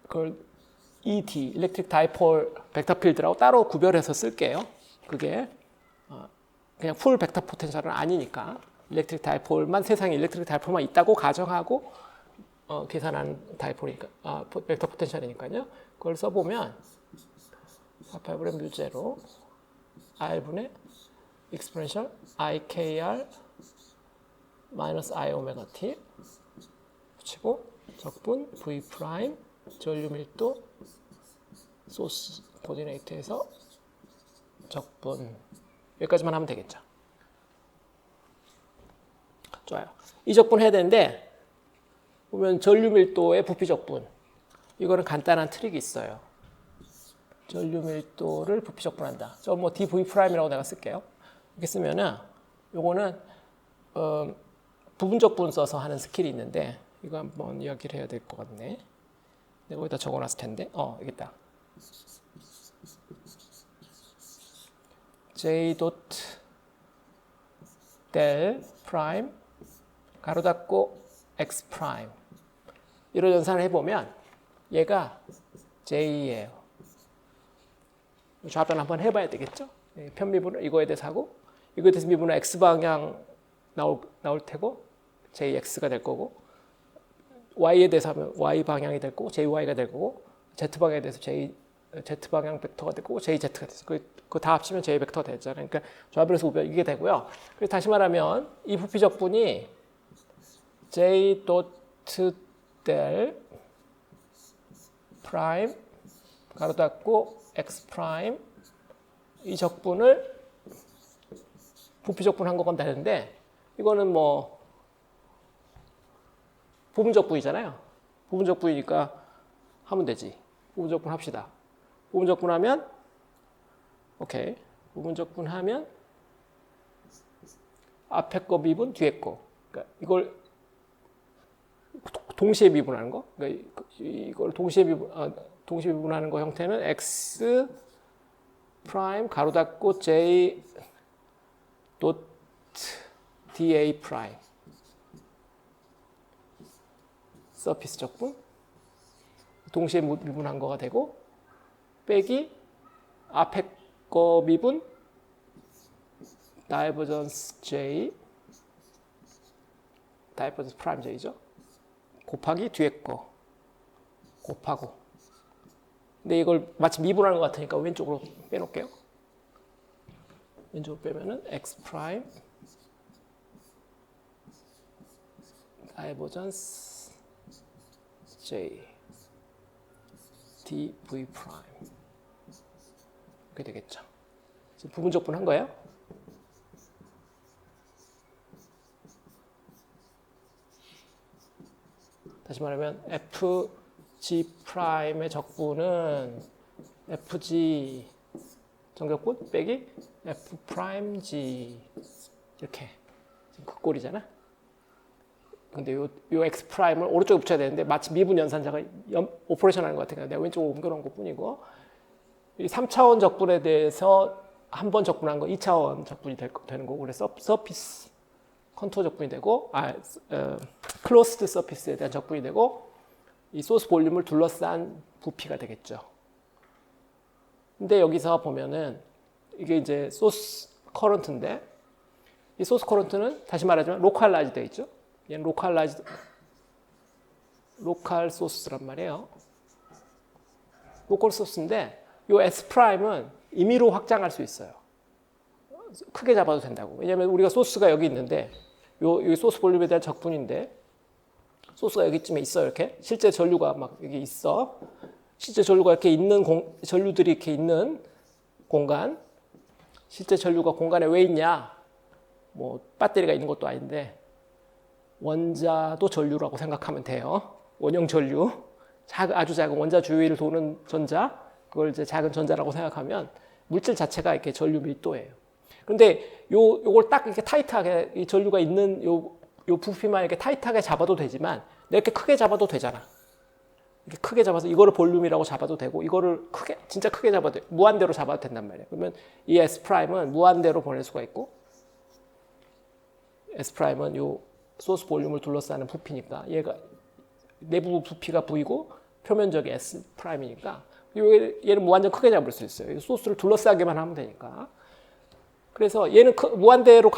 그걸 ED, 일렉트릭 다이폴 벡터 필드라고 따로 구별해서 쓸게요. 그게 그냥 풀 벡터 포텐셜은 아니니까 일렉트릭 다이폴만 세상에 일렉트릭 다이폴만 있다고 가정하고 계산한 다이폴이니까 벡터 포텐셜이니까요. 그걸 써보면 4파이브의 뮤제로 R분의 exponential IKR 마이너스 I 오메가 T 붙이고 적분 V 프라임 전류 밀도 소스 코디네이트에서 적분 여기까지만 하면 되겠죠. 좋아요. 이 적분 해야 되는데 보면 전류 밀도의 부피 적분 이거는 간단한 트릭이 있어요. 전류 밀도를 부피 적분한다. 저 뭐 dv 프라임이라고 내가 쓸게요. 이렇게 쓰면은 요거는 부분 적분 써서 하는 스킬이 있는데 이거 한번 이야기를 해야 될 것 같네. 내가 거기다 적어놨을 텐데 여기 있다. j dot del 프라임 가로 닫고 x 프라임 이런 연산을 해보면 얘가 j예요. 좌변 한번 해봐야 되겠죠? 편미분을 이거에 대해서 하고 이거에 대해서 미분은 x 방향 나올 테고 jx가 될 거고 y에 대해서 하면 y 방향이 될 거고 jy가 될 거고 z 방향에 대해서 z 방향 벡터가 될 거고 jz가 돼서 그거 다 합치면 j 벡터가 되잖아요. 그러니까 좌변에서 우변 이게 되고요. 그래서 다시 말하면 이 부피 적분이 j 도트 델 프라임 가로 닫고 x 프라임 이 적분을 부피 적분한 것만 되는데 이거는 뭐 부분 적분이잖아요. 부분 적분이니까 하면 되지. 부분 적분 합시다. 부분 적분하면 오케이. 부분 적분하면 앞에 거 미분 뒤에 거. 그러니까 이걸 동시에 미분하는 거. 그러니까 이걸 동시에 미분하는 거 형태는 x 프라임 가로 닫고 j 도트 da 프라임 서피스 적분 동시에 미분한 거가 되고 빼기 앞에 거 미분 다이버전스 j 다이버전스 프라임 j죠. 곱하기 뒤에 거 곱하고 근데 이걸 마치 미분하는 것 같으니까 왼쪽으로 빼놓을게요. 왼쪽으로 빼면은 x 프라임 다이버전스 j dv 프라임 이렇게 되겠죠. 지금 부분 적분 한 거예요. 다시 말하면 fg 프라임의 적분은 fg 정적분 빼기 f 프라임 g 이렇게 지금 그 꼴이잖아. 근데 요 x 프라임을 오른쪽에 붙여야 되는데 마치 미분 연산자가 오퍼레이션 하는 것 같으니까 내가 왼쪽으로 옮겨놓은 것 뿐이고 이 3차원 적분에 대해서 한 번 적분한 거 2차원 적분이 되는 거고 그래서 서피스 컨투어 적분이 되고 클로스드 서피스에 대한 적분이 되고 이 소스 볼륨을 둘러싼 부피가 되겠죠. 근데 여기서 보면은 이게 이제 소스 커런트인데 이 소스 커런트는 다시 말하자면 로컬라이즈 되어 있죠. 얘는 로컬 소스란 말이에요. 로컬 소스인데 이 S 프라임은 임의로 확장할 수 있어요. 크게 잡아도 된다고. 왜냐하면 우리가 소스가 여기 있는데 이 소스 볼륨에 대한 적분인데 소스가 여기쯤에 있어 이렇게 실제 전류가 막 여기 있어. 실제 전류가 이렇게 있는 전류들이 이렇게 있는 공간. 실제 전류가 공간에 왜 있냐? 뭐 배터리가 있는 것도 아닌데 원자도 전류라고 생각하면 돼요. 원형 전류. 아주 작은 원자 주위를 도는 전자. 그걸 이제 작은 전자라고 생각하면 물질 자체가 이렇게 전류 밀도예요. 그런데 요걸 딱 이렇게 타이트하게 이 전류가 있는 요 부피만 이렇게 타이트하게 잡아도 되지만 이렇게 크게 잡아도 되잖아. 이렇게 크게 잡아서 이거를 볼륨이라고 잡아도 되고 이거를 크게 진짜 크게 잡아도 돼. 무한대로 잡아도 된단 말이에요. 그러면 이 S''은 무한대로 보낼 수가 있고 S''은 요 소스 볼륨을 둘러싸는 부피니까 얘가 내부 부피가 V고 표면적이 S''이니까 얘는 무한정 크게 잡을 수 있어요. 소스를 둘러싸기만 하면 되니까. 그래서 얘는 무한대로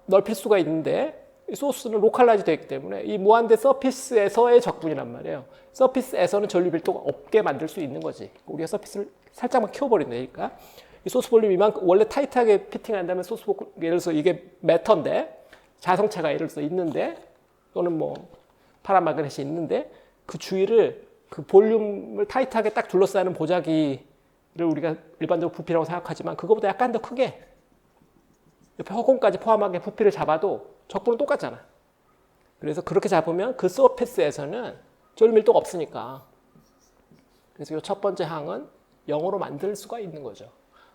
넓힐 수가 있는데 이 소스는 로컬라이즈 되어 있기 때문에 이 무한대 서피스에서의 적분이란 말이에요. 서피스에서는 전류 밀도가 없게 만들 수 있는 거지. 우리가 서피스를 살짝만 키워버린다니까. 이 소스 볼륨 이만큼 원래 타이트하게 피팅한다면 소스 볼륨 예를 들어서 이게 매터인데 자성차가 예를 들어서 있는데 또는 뭐 파란 마그넷이 있는데 그 주위를 그 볼륨을 타이트하게 딱 둘러싸는 보자기를 우리가 일반적으로 부피라고 생각하지만 그거보다 약간 더 크게 옆에 허공까지 포함하게 부피를 잡아도 적분은 똑같잖아. 그래서 그렇게 잡으면 그 서피스에서는 전류 밀도가 없으니까. 그래서 이 첫 번째 항은 0으로 만들 수가 있는 거죠.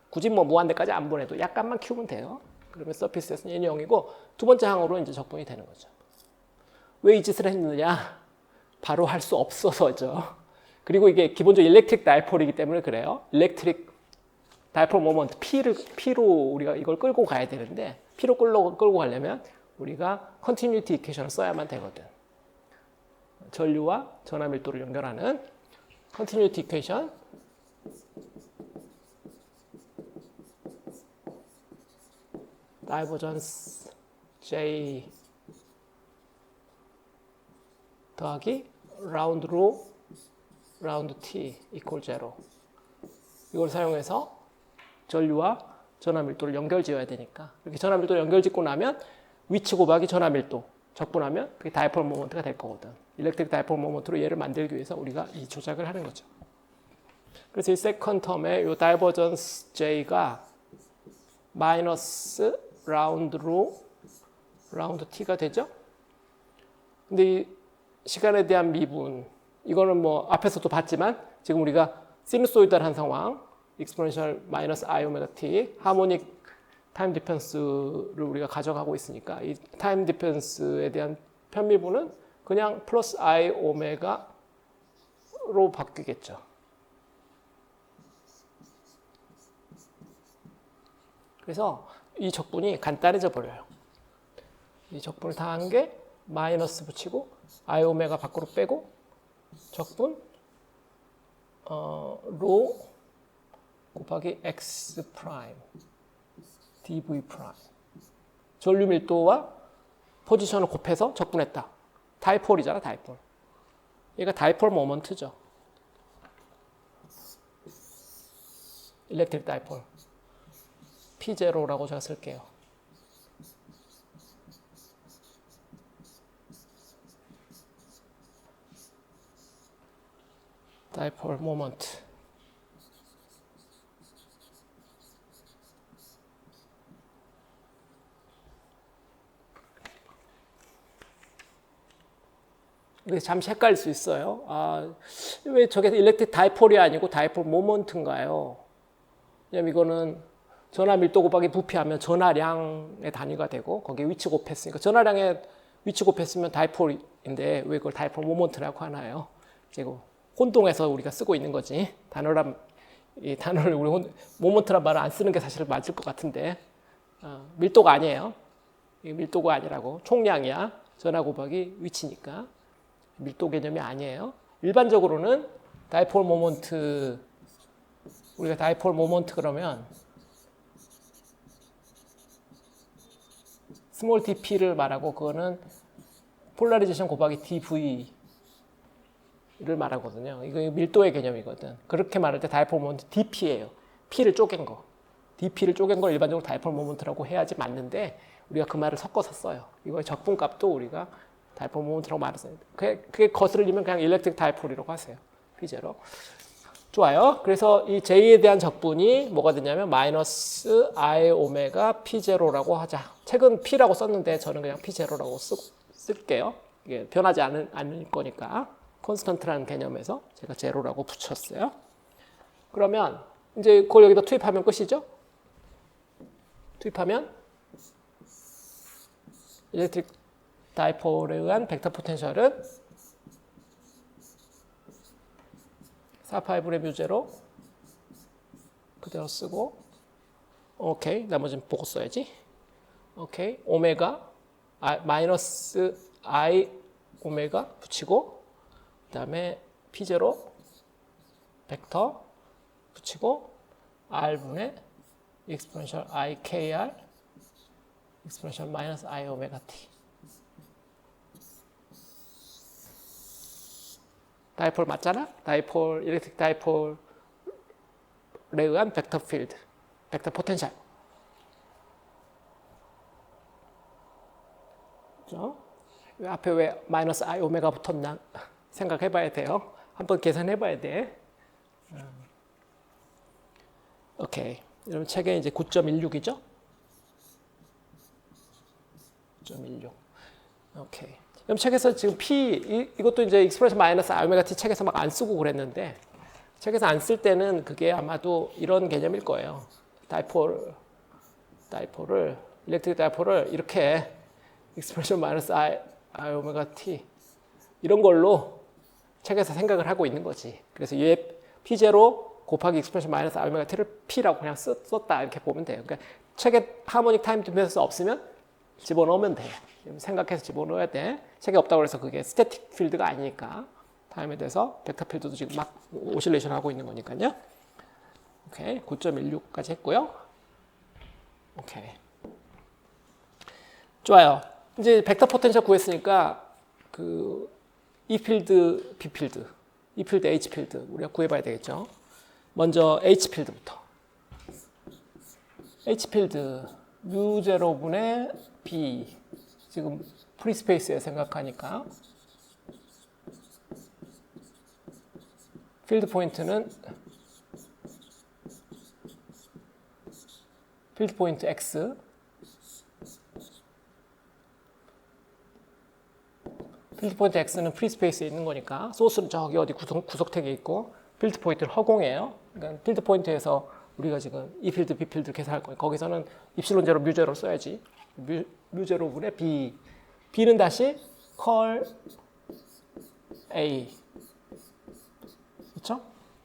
굳이 뭐 무한대까지 안 보내도 약간만 키우면 돼요. 그러면 서피스에서는 얘는 0이고 두 번째 항으로 이제 적분이 되는 거죠. 왜 이 짓을 했느냐? 바로 할 수 없어서죠. 그리고 이게 기본적으로 일렉트릭 다이폴이기 때문에 그래요. 일렉트릭 다이폴 모먼트 P로 우리가 이걸 끌고 가야 되는데 P로 끌고 가려면 우리가 컨티뉴티 이퀘이션을 써야만 되거든. 전류와 전하 밀도를 연결하는 컨티뉴티 이퀘이션 다이버전스 J 더하기 라운드 로 라운드 T 이퀄 제로 이걸 사용해서 전류와 전하 밀도를 연결 지어야 되니까 이렇게 전하 밀도를 연결 짓고 나면 위치 곱하기 전하 밀도 적분하면 그게 다이폴 모먼트가 될 거거든. 일렉트릭 다이폴 모먼트로 얘를 만들기 위해서 우리가 이 조작을 하는 거죠. 그래서 이 세컨드 텀에 이 다이버전스 J가 마이너스 라운드 로 라운드 T가 되죠. 근데 이 시간에 대한 미분 이거는 뭐 앞에서도 봤지만 지금 우리가 시누소이달한 상황 익스포넨셜 마이너스 I 오메가 T 하모닉 타임 디펜스를 우리가 가져가고 있으니까 이 타임 디펜스에 대한 편미분은 그냥 플러스 I 오메가로 바뀌겠죠. 그래서 이 적분이 간단해져 버려요. 이 적분을 다 한 게 마이너스 붙이고 I 오메가 밖으로 빼고 적분 로 곱하기 x 프라임 dv 프라임 전류 밀도와 포지션을 곱해서 적분했다. 다이폴이잖아, 다이폴. 얘가 다이폴 모먼트죠. 일렉트릭 다이폴. P0라고 제가 쓸게요. 다이폴 모먼트. 잠시 헷갈릴 수 있어요. 왜 저게 일렉트릭 다이폴이 아니고 다이폴 모먼트인가요? 왜냐면 이거는 전하 밀도 곱하기 부피하면 전하량의 단위가 되고 거기에 위치 곱했으니까 전하량에 위치 곱했으면 다이폴인데 왜 그걸 다이폴 모먼트라고 하나요? 이거 혼동해서 우리가 쓰고 있는 거지. 이 단어를 우리 모먼트란 말을 안 쓰는 게 사실 맞을 것 같은데 밀도가 아니에요. 이게 밀도가 아니라고 총량이야. 전하 곱하기 위치니까. 밀도 개념이 아니에요. 일반적으로는 다이폴 모먼트 우리가 다이폴 모먼트 그러면 스몰 dp를 말하고 그거는 폴라리제이션 곱하기 dv를 말하거든요. 이거 밀도의 개념이거든. 그렇게 말할 때 다이폴 모먼트 dp예요. p를 쪼갠 거. dp를 쪼갠 걸 일반적으로 다이폴 모먼트라고 해야지 맞는데 우리가 그 말을 섞어서 써요. 이거의 적분값도 우리가 다이폴 모먼트라고 말했어요. 그게 거슬리면 그냥 일렉트릭 다이폴이라고 하세요. P0. 좋아요. 그래서 이 J에 대한 적분이 뭐가 되냐면 마이너스 I 오메가 P0라고 하자. 책은 P라고 썼는데 저는 그냥 P0라고 쓸게요. 이게 변하지 않을 거니까. 콘스턴트라는 개념에서 제가 제로라고 붙였어요. 그러면 이제 그걸 여기다 투입하면 끝이죠? 투입하면 일렉트릭 다이폴에 의한 벡터 포텐셜은 4파이분의 뮤제로 그대로 쓰고 오케이. 나머지는 보고 써야지. 오케이. 오메가 마이너스 I 오메가 붙이고 그 다음에 P0 벡터 붙이고 R분의 exponential IKR exponential 마이너스 I 오메가 T 다이폴 맞잖아? 다이폴, 일렉트릭 다이폴에 의한 벡터 필드, 벡터 포텐셜. 그죠? 앞에 왜 마이너스 I 오메가 붙었나 생각해 봐야 돼요. 한번 계산해 봐야 돼. 오케이. 여러분 책에 이제 9.16이죠? 9.16. 오케이. 그럼 책에서 지금 P 이것도 이제 익스프레션 마이너스 I 오메가 T 책에서 막 안 쓰고 그랬는데 책에서 안 쓸 때는 그게 아마도 이런 개념일 거예요. 다이폴을 일렉트릭 다이폴을 이렇게 익스프레션 마이너스 I 오메가 T 이런 걸로 책에서 생각을 하고 있는 거지. 그래서 얘 P0 곱하기 익스프레션 마이너스 I 오메가 T를 P라고 그냥 썼다 이렇게 보면 돼요. 그러니까 책에 하모닉 타임 디펜스 없으면 집어넣으면 돼. 생각해서 집어넣어야 돼. 책에 없다고 해서 그게 스태틱 필드가 아니니까 타임에 대해서 벡터 필드도 지금 막 오실레이션 하고 있는 거니까요. 오케이. 9.16까지 했고요. 오케이. 좋아요. 이제 벡터 포텐셜 구했으니까 그 E 필드, B 필드, E 필드, H 필드 우리가 구해봐야 되겠죠. 먼저 H 필드부터. H 필드 뮤제로분의 B 지금 프리스페이스에 생각하니까 필드 포인트는 필드 포인트 X 필드 포인트 X는 프리스페이스에 있는 거니까 소스는 저기 어디 구석택에 있고 필드 포인트를 허공이에요. 그러니까 필드 포인트에서 우리가 지금 E 필드, B 필드 계산할 거예요. 거기서는 입실론 제로, 뮤 제로 써야지. 뮤 제로분의 B. B는 다시 컬 A. 그렇죠?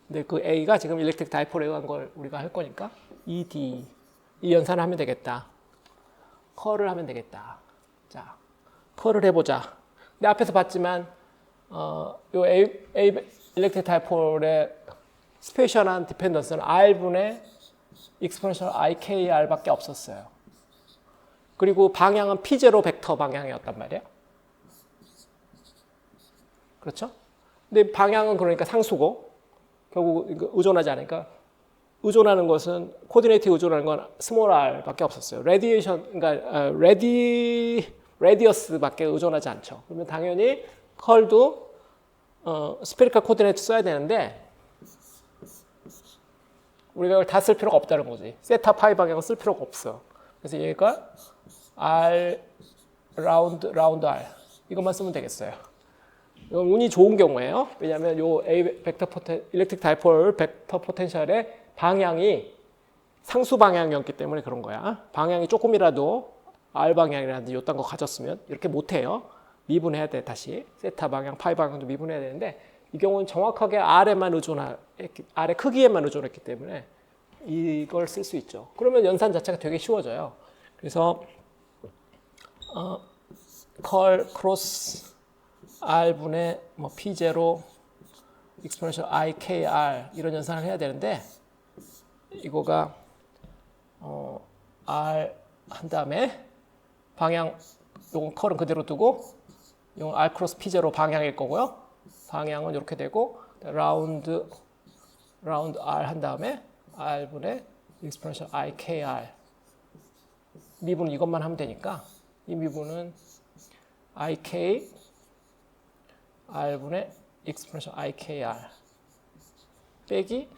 근데 그 A가 지금 일렉트릭 다이폴에 의한 걸 우리가 할 거니까 ED. 이 연산을 하면 되겠다. 컬을 하면 되겠다. 자, 컬을 해보자. 근데 앞에서 봤지만 요 일렉트릭 다이폴의 스페셜한 디펜던스는 R분의 익스포넨셜 IKR밖에 없었어요. 그리고 방향은 P0 벡터 방향이었단 말이야. 그렇죠? 근데 방향은 그러니까 상수고 결국 의존하지 않으니까 의존하는 것은 코디네이트에 의존하는 건 스몰 r밖에 없었어요. 레디에이션 그러니까 레디어스밖에 의존하지 않죠. 그러면 당연히 컬도 스페리컬 코디네이트 써야 되는데 우리가 이걸 다 쓸 필요가 없다는 거지. 세타 파이 방향은 쓸 필요가 없어. 그래서 얘가 R 라운드 R 이것만 쓰면 되겠어요. 이건 운이 좋은 경우예요. 왜냐하면 요 A 벡터 일렉트릭 다이폴 벡터 포텐셜의 방향이 상수 방향이었기 때문에 그런 거야. 방향이 조금이라도 R 방향이라든지 요딴 거 가졌으면 이렇게 못 해요. 미분해야 돼 다시. 세타 방향, 파이 방향도 미분해야 되는데 이 경우는 정확하게 R에만 R의 크기에만 의존했기 때문에 이걸 쓸 수 있죠. 그러면 연산 자체가 되게 쉬워져요. 그래서 컬 크로스 R분의 뭐 P0 exponential IKR 이런 연산을 해야 되는데 이거가 R 한 다음에 방향 요건 컬은 그대로 두고 이건 R 크로스 P0 방향일 거고요. 방향은 이렇게 되고 라운드 R 한 다음에 R분의 exponential IKR 미분은 이것만 하면 되니까 이 미분은 IK R분의 exponential IKR 빼기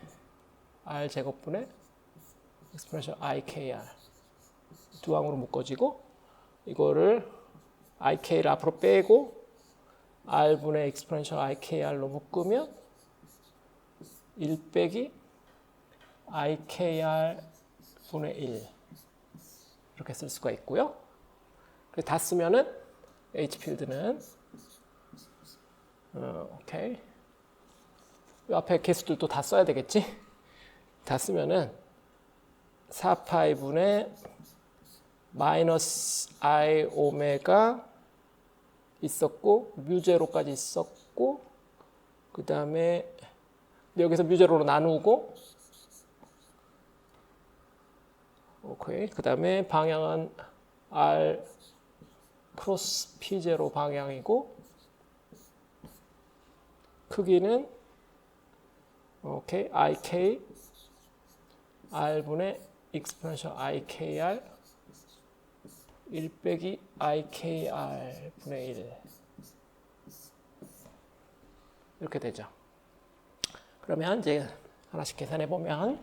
R 제곱분의 exponential IKR 두 항으로 묶어지고 이거를 IK를 앞으로 빼고 R분의 exponential IKR로 묶으면 1 빼기 IKR 분의 1 이렇게 쓸 수가 있고요. 다 쓰면은 H 필드는 오케이 이 앞에 개수들도 다 써야 되겠지? 다 쓰면은 4파이분의 마이너스 I 오메가 있었고 뮤제로까지 있었고 그 다음에 여기서 뮤제로로 나누고 오케이. 그 다음에 방향은 R 크로스 P0 방향이고 크기는 오케이 IK R분의 익스포넨셜 IKR 1 빼기 IKR 분의 1 이렇게 되죠. 그러면 이제 하나씩 계산해 보면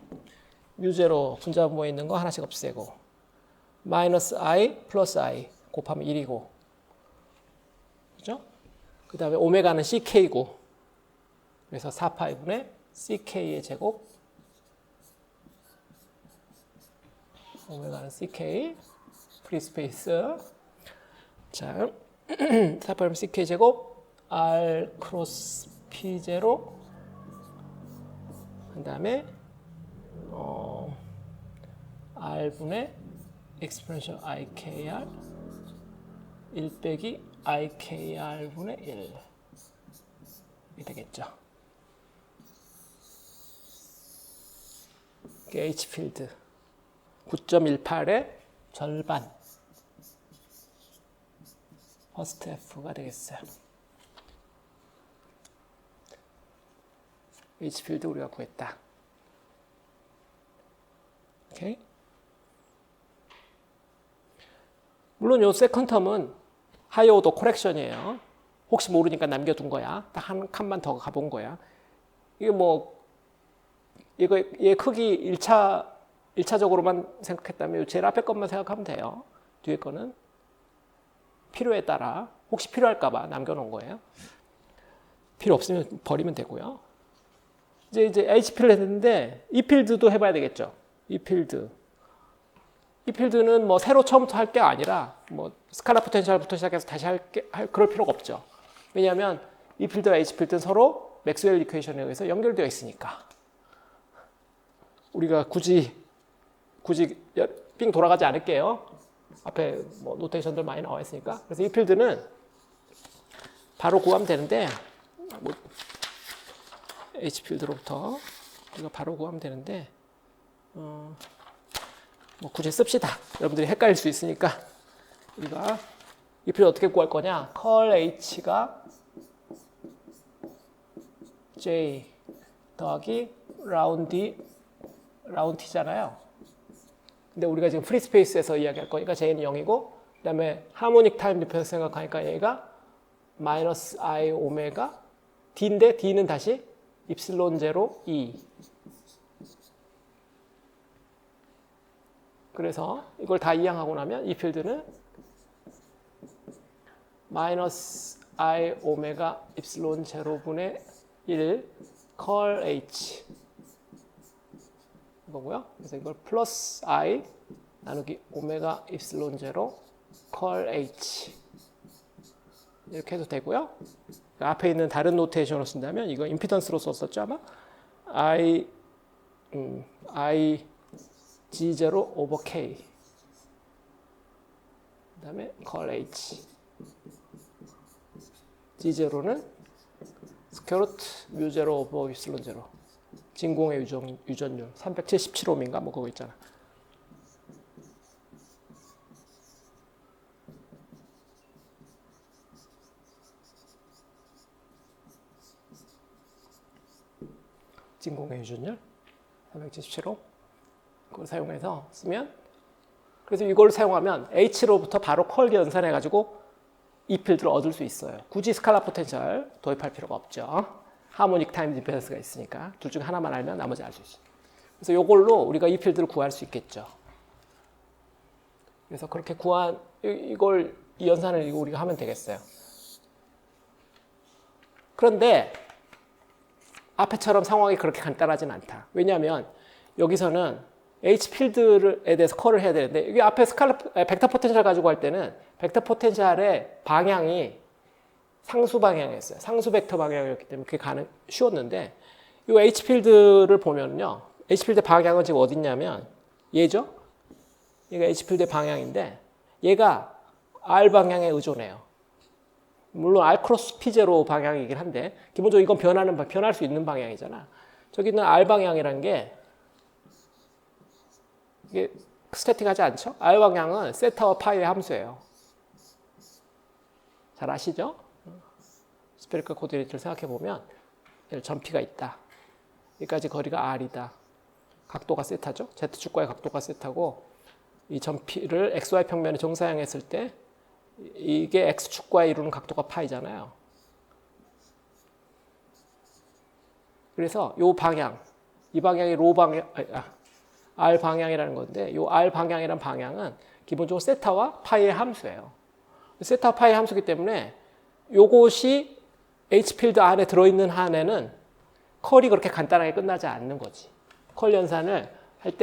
뮤제로 분자분모에 있는 거 하나씩 없애고 마이너스 I 플러스 I 곱하면 1이고 그죠? 그 다음에 오메가는 CK고 그래서 4파이분의 CK의 제곱 오메가는 CK 프리스페이스 자 4파이분의 CK 제곱 R 크로스 P0 그 다음에 R분의 exponential IKR 1 빼기 IKR분의 1 이 되겠죠. H필드 9.18의 절반 퍼스트 F가 되겠어요. H필드 우리가 구했다. 오케이. 물론 요 세컨 텀은 하이어 오더 코렉션이에요. 혹시 모르니까 남겨둔 거야. 딱 한 칸만 더 가본 거야. 이게 뭐 이거 얘 크기 1차적으로만 생각했다면 제일 앞에 것만 생각하면 돼요. 뒤에 거는 필요에 따라 혹시 필요할까 봐 남겨놓은 거예요. 필요 없으면 버리면 되고요. 이제 H필드 했는데 E 필드도 해봐야 되겠죠. E 필드는 뭐 새로 처음부터 할 게 아니라 뭐 스칼라 포텐셜부터 시작해서 다시 그럴 필요가 없죠. 왜냐하면 E 필드와 H 필드는 서로 맥스웰 이퀘이션에 의해서 연결되어 있으니까. 우리가 굳이 삥 돌아가지 않을게요. 앞에 뭐 노테이션들 많이 나와 있으니까. 그래서 E 필드는 바로 구하면 되는데 뭐 H 필드로부터 우리가 바로 구하면 되는데 뭐 굳이 씁시다. 여러분들이 헷갈릴 수 있으니까 우리가 이 필드 어떻게 구할 거냐? 컬 H가 J 더하기 라운드 T잖아요. 근데 우리가 지금 프리 스페이스에서 이야기할 거니까 J는 0이고 그 다음에 하모닉 타임 디펜스 생각하니까 얘가 마이너스 I 오메가 D인데 D는 다시 입실론 제로 E 그래서 이걸 다 이항하고 나면 이 필드는 마이너스 I 오메가 입실론 제로분의 1 컬 H 이거고요. 그래서 이걸 플러스 I 나누기 오메가 입실론 제로 컬 H 이렇게 해도 되고요. 앞에 있는 다른 노테이션으로 쓴다면 이거 임피던스로 썼었죠 아마 I G0 over K 그 다음에 컬 H G0는 스퀘어루트 뮤0 over 입실론 0 진공의 유전율 377옴인가 뭐 그거 있잖아. 진공의 유전율 377옴 그걸 사용해서 쓰면 그래서 이걸 사용하면 H로부터 바로 컬 연산해가지고 이 필드를 얻을 수 있어요. 굳이 스칼라 포텐셜 도입할 필요가 없죠. 하모닉 타임 디펜스가 있으니까 둘 중 하나만 알면 나머지 알 수 있어요. 그래서 이걸로 우리가 이 필드를 구할 수 있겠죠. 그래서 그렇게 구한 이걸 이 연산을 우리가 하면 되겠어요. 그런데 앞에처럼 상황이 그렇게 간단하진 않다. 왜냐하면 여기서는 H 필드에 대해서 컬을 해야 되는데 여기 앞에 벡터 포텐셜 가지고 할 때는 벡터 포텐셜의 방향이 상수 방향이었어요. 상수 벡터 방향이었기 때문에 그게 쉬웠는데 이 H 필드를 보면요. H 필드 방향은 지금 어디 있냐면 얘죠. 얘가 H 필드의 방향인데 얘가 R 방향에 의존해요. 물론 R 크로스 P0 방향이긴 한데 기본적으로 이건 변할 수 있는 방향이잖아. 저기 있는 R 방향이라는 게 이게 스태틱하지 않죠? R 방향은 세타와 파이의 함수예요. 잘 아시죠? 스페리컬 코디네이터를 생각해 보면 점피가 있다. 여기까지 거리가 R이다. 각도가 세타죠? Z축과의 각도가 세타고 이 점피를 XY 평면에 정사형했을 때 이게 X축과에 이루는 각도가 파이잖아요. 그래서 이 방향, 이 방향이 R 방향이라는 건데 이 R 방향이라는 방향은 기본적으로 세타와 파이의 함수예요. 세타와 파이의 함수이기 때문에 요것이 H필드 안에 들어있는 한에는 컬이 그렇게 간단하게 끝나지 않는 거지. 컬 연산을 할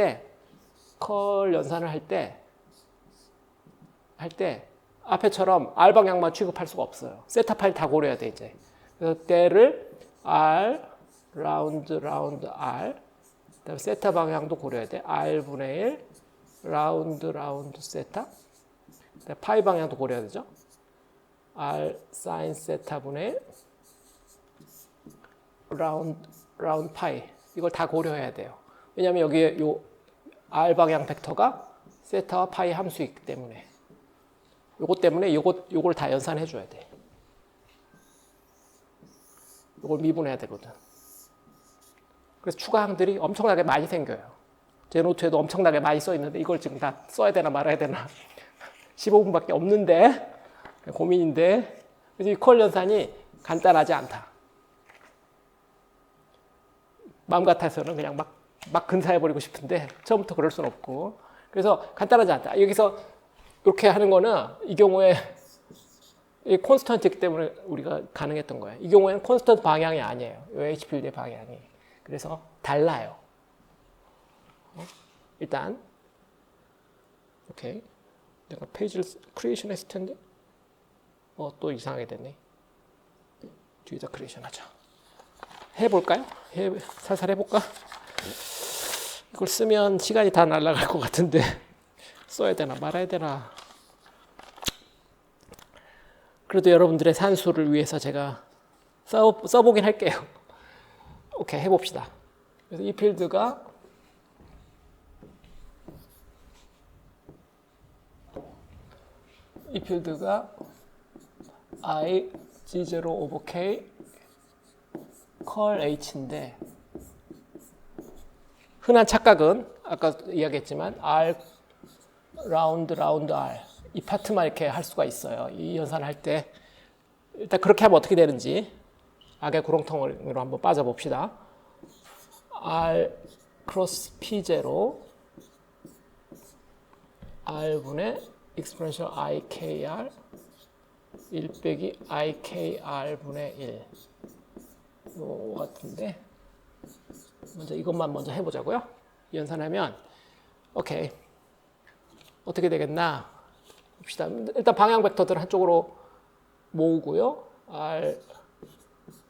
때 앞에처럼 R 방향만 취급할 수가 없어요. 세타 파일 다 고려해야 돼 이제. 그래서 때를 R 라운드 R 그다음에 세타 방향도 고려해야 돼. R분의 1 라운드 세타 그다음에 파이 방향도 고려해야 되죠. R 사인 세타분의 1 라운드 파이 이걸 다 고려해야 돼요. 왜냐하면 여기에 요 R 방향 벡터가 세타와 파이 함수이기 때문에 요것 때문에 요걸 다 연산해 줘야 돼. 요걸 미분해야 되거든. 그래서 추가항들이 엄청나게 많이 생겨요. 제 노트에도 엄청나게 많이 써 있는데 이걸 지금 다 써야 되나 말아야 되나 15분밖에 없는데 고민인데 그래서 이 컬 연산이 간단하지 않다. 마음 같아서는 그냥 막 근사해버리고 싶은데 처음부터 그럴 수는 없고 그래서 간단하지 않다. 여기서 이렇게 하는 거는 이 경우에 이 콘스턴트이기 때문에 우리가 가능했던 거예요. 이 경우에는 콘스턴트 방향이 아니에요. 이 H필드의 방향이. 그래서 달라요. 일단 오케이. 내가 페이지를 크리에이션 했을 텐데 또 이상하게 됐네. 뒤에다 크리에이션 하자. 해볼까요? 살살 해볼까? 이걸 쓰면 시간이 다 날아갈 것 같은데 써야 되나 말아야 되나. 그래도 여러분들의 산수를 위해서 제가 써보긴 할게요. 오케이, 해봅시다. 그래서 이 필드가 I G0 over K 컬 H인데 흔한 착각은 아까 이야기했지만 R 라운드 R 이 파트만 이렇게 할 수가 있어요. 이 연산을 할 때 일단 그렇게 하면 어떻게 되는지 악의 구렁텅이로 한번 빠져봅시다. R 크로스 P0 R분의 exponential IKR 1 빼기 IKR분의 1 요 같은데 먼저 이것만 먼저 해보자고요. 연산하면 오케이 어떻게 되겠나 봅시다. 일단 방향 벡터들 한쪽으로 모으고요.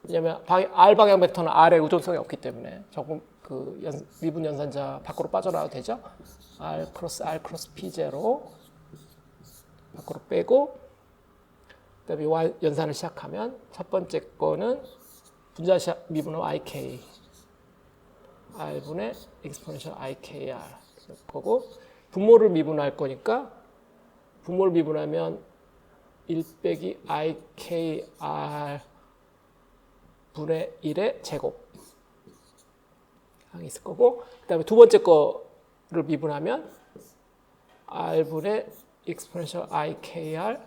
왜냐면 R 방향 벡터는 R에 의존성이 없기 때문에 조금 그 미분 연산자 밖으로 빠져나와도 되죠. R 크로스 P0 밖으로 빼고 그다음에 요 연산을 시작하면 첫 번째 거는 분자 미분은 IK R분의 exponential IKR 거고 분모를 미분할 거니까 분모를 미분하면 1 빼기 IKR 분의 1의 제곱 항이 있을 거고 그 다음에 두 번째 거를 미분하면 R분의 exponential IKR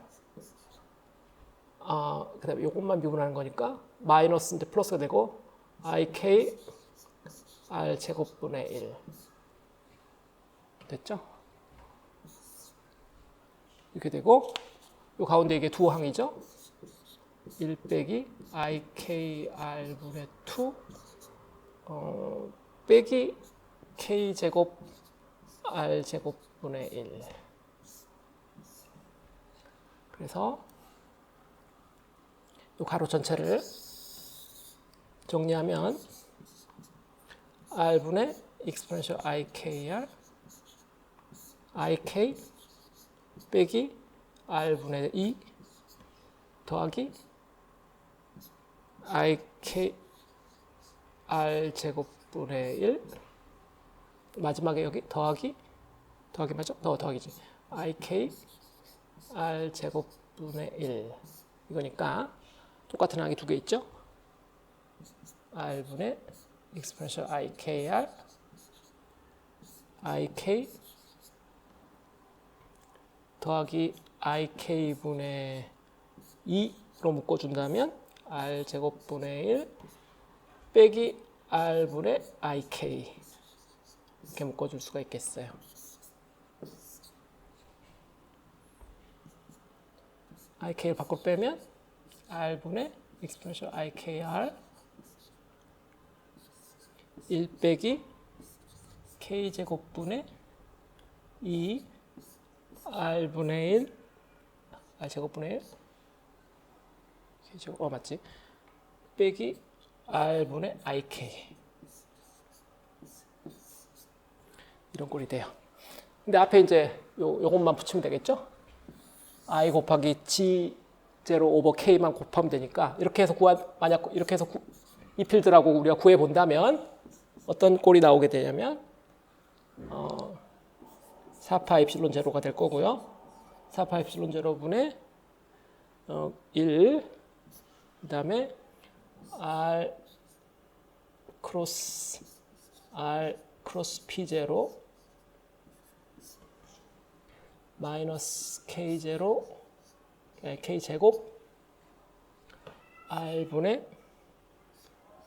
그 다음에 이것만 미분하는 거니까 마이너스인데 플러스가 되고 IK R 제곱분의 1 됐죠? 이렇게 되고 이 가운데 이게 두 항이죠? 1 빼기 IKR분의 2 빼기 K제곱 R제곱분의 1 그래서 이 가로 전체를 정리하면 r분의 exponential ikr ik 빼기 r분의 2 더하기 ik r 제곱분의 1 마지막에 여기 더하기 맞죠? 더하기지 ik r 제곱분의 1 이거니까 똑같은 항이 두 개 있죠? r분의 exponential ikr ik 더하기 ik분의 2로 묶어준다면 r제곱분의 1 빼기 r분의 ik 이렇게 묶어줄 수가 있겠어요. ik를 밖으로 빼면 r분의 exponential ikr 1 빼기 k제곱분의 2 r분의 1 r제곱분의 1 k제곱 맞지? 빼기 r분의 ik 이런 꼴이 돼요. 근데 앞에 이제 요것만 붙이면 되겠죠? i 곱하기 g0 오버 k만 곱하면 되니까 이렇게 해서 만약 이렇게 해서 이 필드라고 우리가 구해 본다면 어떤 꼴이 나오게 되냐면 4파 입실론 제로가 될 거고요. 4파 입실론 제로분의 1 그다음에 r 크로스 p0 마이너스 k0 k제곱 r분의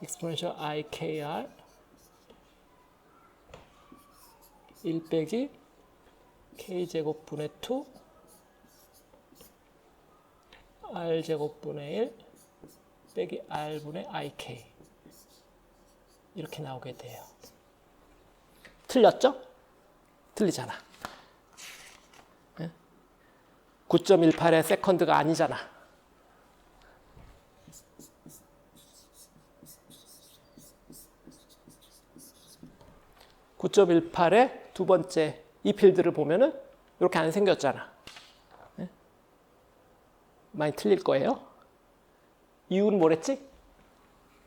exponential ikr 1 빼기 k제곱분의 2 r제곱분의 1 빼기 r분의 ik 이렇게 나오게 돼요. 틀렸죠? 틀리잖아. 9.18의 세컨드가 아니잖아. (9.18의) 두 번째 이 필드를 보면은 이렇게 안 생겼잖아. 많이 틀릴 거예요. 이유는 뭐랬지?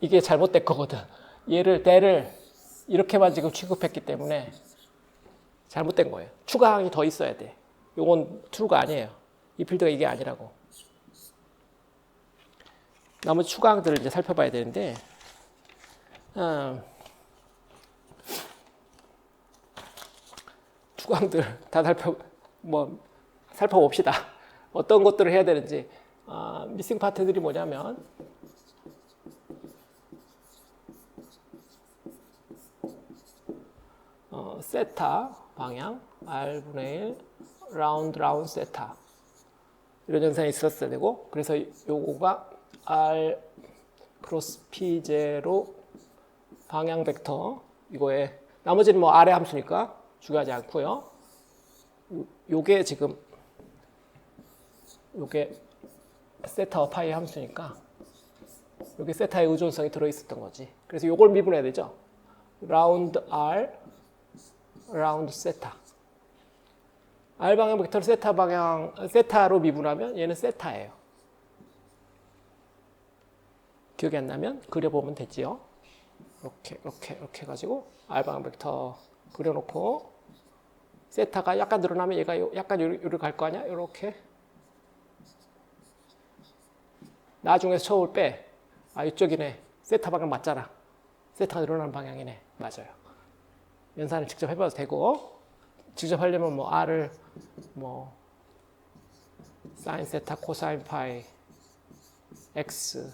이게 잘못된 거거든. 대를 이렇게만 지금 취급했기 때문에 잘못된 거예요. 추가항이 더 있어야 돼. 요건 true가 아니에요. 이 필드가 이게 아니라고. 나머지 추가항들을 이제 살펴봐야 되는데, 추가항들 다 살펴봅시다. 어떤 것들을 해야 되는지. 미싱 파트들이 뭐냐면, 세타 방향, r분의 1, 라운드 세타. 이런 현상이 있었어야 되고, 그래서 요거가 r 크로스 p0 방향 벡터, 이거에, 나머지는 뭐 아래 함수니까 중요하지 않고요. 요게 지금, 요게 세타와 파이 함수니까, 요게 세타의 의존성이 들어있었던 거지. 그래서 요걸 미분해야 되죠. 라운드 r, 라운드 세타. r 방향 벡터를 세타로 미분하면 얘는 세타예요. 기억이 안 나면 그려보면 되지요. 이렇게 해가지고 r 방향 벡터 그려놓고 세타가 약간 늘어나면 얘가 약간 요리 갈 거 아니야? 이렇게. 나중에 처음을 빼. 이쪽이네. 세타 방향 맞잖아. 세타가 늘어나는 방향이네. 맞아요. 연산을 직접 해봐도 되고, 직접 하려면 뭐 r을 사인 세타 코사인 파이 x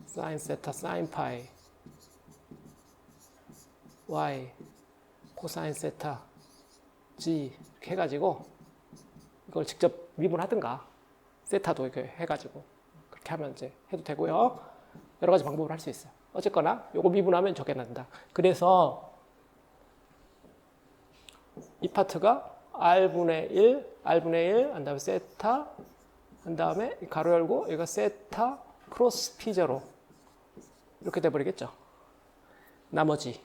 사인 세타 사인 파이 y 코사인 세타 g 이렇게 해가지고 이걸 직접 미분하든가 세타도 이렇게 해가지고 그렇게 하면 이제 해도 되고요. 여러 가지 방법을 할 수 있어요. 어쨌거나 요거 미분하면 저게 난다. 그래서 이 파트가 r분의 1, 한 다음에 세타, 한 다음에 가로 열고 여기가 세타 크로스 p0 이렇게 돼버리겠죠. 나머지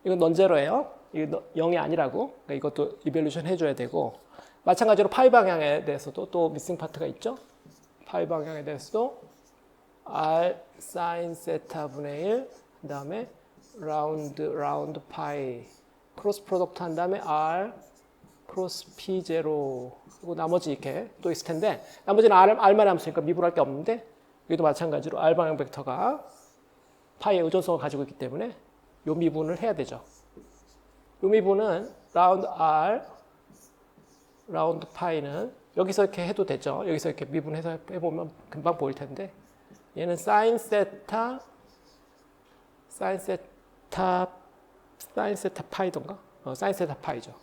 이건 넌제로예요. 이거 0이 아니라고. 그러니까 이것도 이벨루션 해줘야 되고, 마찬가지로 파이 방향에 대해서도 또 미싱 파트가 있죠. 파이 방향에 대해서도 r sin 세타 분의 1, 그 다음에 라운드 파이 크로스 프로덕트 한 다음에 r 크로스 p 제로, 그리고 나머지 이렇게 또 있을 텐데, 나머지는 r만 함수니까 미분할 게 없는데, 여기도 마찬가지로 r 방향 벡터가 파이의 의존성을 가지고 있기 때문에 요 미분을 해야 되죠. 요 미분은 라운드 r 라운드 파이는 여기서 이렇게 해도 되죠. 여기서 이렇게 미분해서 해보면 금방 보일 텐데, 얘는 사인 세타 파이던가? 사인 세타 파이죠.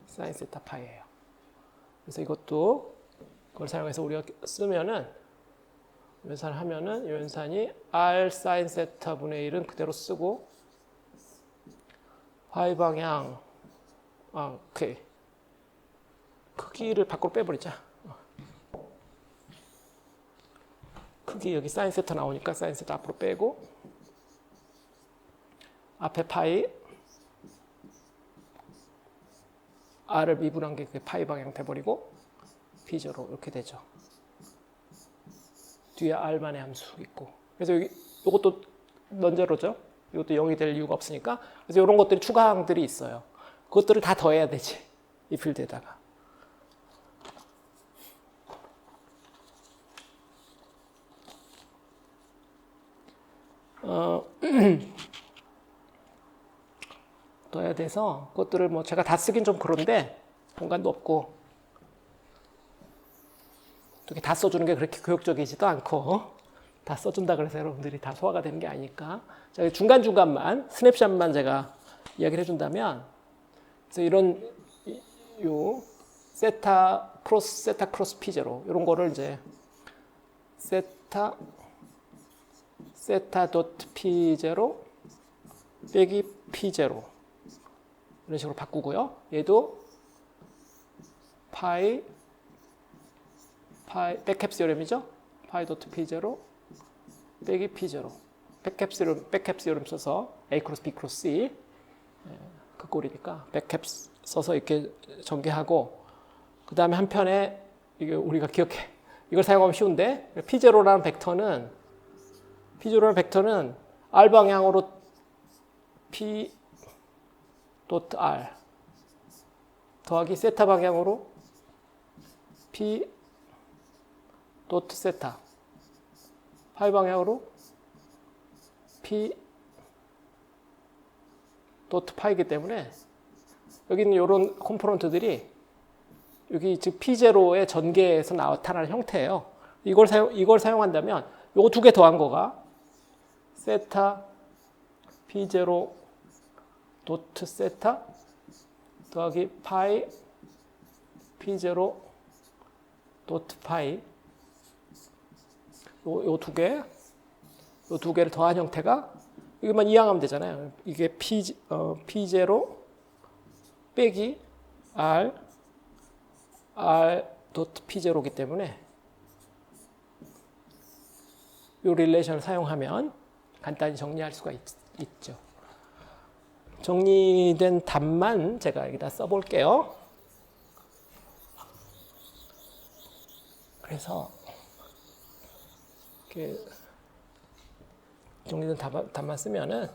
사인 세타 파이예요. 그래서 이것도 그걸 사용해서 우리가 쓰면은 연산을 하면은 이 연산이 r 사인 세타 분의 1은 그대로 쓰고, 파이 방향 오케이. 크기를 밖으로 빼버리자. 크기 여기 사인 세타 나오니까 사인 세타 앞으로 빼고, 앞에 파이 r을 미분한 게 파이 방향 돼버리고 p제로 이렇게 되죠. 뒤에 r만의 함수 있고, 그래서 여기 이것도 넌제로죠. 이것도 0이 될 이유가 없으니까. 그래서 이런 것들이 추가항들이 있어요. 그것들을 다 더해야 되지, 이 필드에다가. 더해야 돼서 그것들을 뭐 제가 다 쓰긴 좀 그런데 공간도 없고, 어떻게 다 써주는 게 그렇게 교육적이지도 않고, 다 써준다 그래서 여러분들이 다 소화가 되는 게 아니까, 자, 중간중간만 스냅샷만 제가 이야기를 해준다면, 그래서 이런 요 세타 크로스 p0 이런 거를 이제 세타 도트 p0 빼기 p0 이런 식으로 바꾸고요. 얘도 파이 백캡 시어럼이죠. 파이 도트 p0 빼기 p0 백캡 시어럼 써서 a 크로스 b 크로스 c, 그 꼴이니까 백캡 써서 이렇게 전개하고, 그 다음에 한편에 이게 우리가 기억해, 이걸 사용하면 쉬운데, p0라는 벡터는 r 방향으로 p 도트 r 더하기 세타 방향으로 p 도트 세타, 파이 방향으로 p 도트 파이기 때문에 여기는 이런 컴포넌트들이 여기 즉 p0의 전개에서 나타나는 형태예요. 이걸 사용한다면 요거 두 개 더한 거가 세타 p0 도트 세타 더하기 파이 p0 도트 파이, 요 두 개를 더한 형태가, 이것만 이항하면 되잖아요. 이게 p0 빼기 r 도트 p0이기 때문에 이 릴레이션을 사용하면 간단히 정리할 수가 있죠. 정리된 답만 제가 여기다 써볼게요. 그래서 이렇게 정리된 답만 쓰면은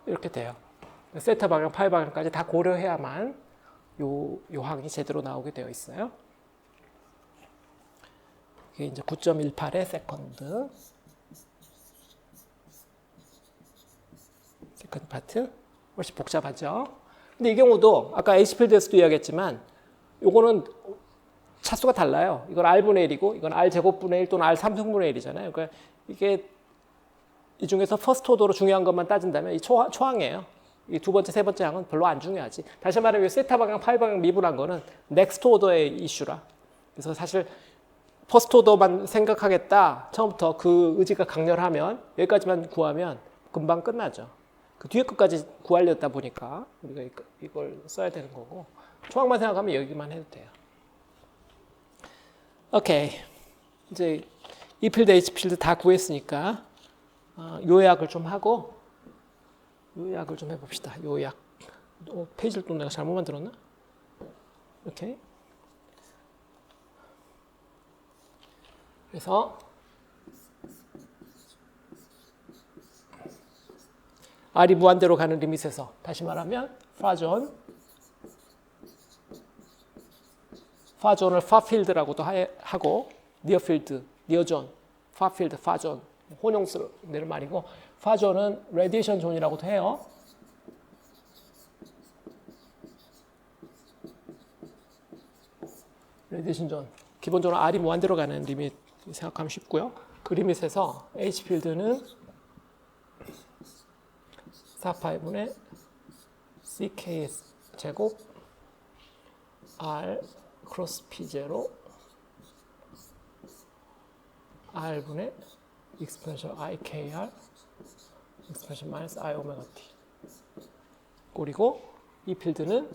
이렇게 돼요. 세타 방향, 파이 방향까지 다 고려해야만 요 항이 제대로 나오게 되어 있어요. 이게 이제 9.18의 세컨드 파트. 훨씬 복잡하죠. 근데 이 경우도 아까 H필드에서도 이야기했지만 요거는 차수가 달라요. 이건 R분의 1이고 이건 R제곱분의 1 또는 R3승분의 1이잖아요. 그러니까 이게 이 중에서 퍼스트 오더로 중요한 것만 따진다면 이 초항이에요. 이 두 번째, 세 번째 항은 별로 안 중요하지. 다시 말하면 세타 방향, 파이 방향 미분한 거는 넥스트 오더의 이슈라. 그래서 사실 퍼스트 오더만 생각하겠다. 처음부터 그 의지가 강렬하면 여기까지만 구하면 금방 끝나죠. 그 뒤에 끝까지 구하려다 보니까 우리가 이걸 써야 되는 거고 초항만 생각하면 여기만 해도 돼요. 오케이. 이제 E 필드, H 필드 다 구했으니까 요약을 좀 하고 요약을 좀 해봅시다. 요약. 페이지를 또 내가 잘못 만들었나? 오케이. 그래서 R이 무한대로 가는 리밋에서 다시 말하면 파존을 파필드라고도 하고 니어필드, 니어존, 파필드, 파존 혼용스러운 말이고 파존은 레디에이션 존이라고도 해요. 레디에이션 존. 기본적으로 R이 무한대로 가는 리밋 생각하면 쉽고요. 그 리밋에서 H필드는 4파이분의 CK 제곱 R 크로스 P0 R분의 익스포넨셜 IKR 익스포넨셜 마이너스 I 오메가 T 그리고 이 필드는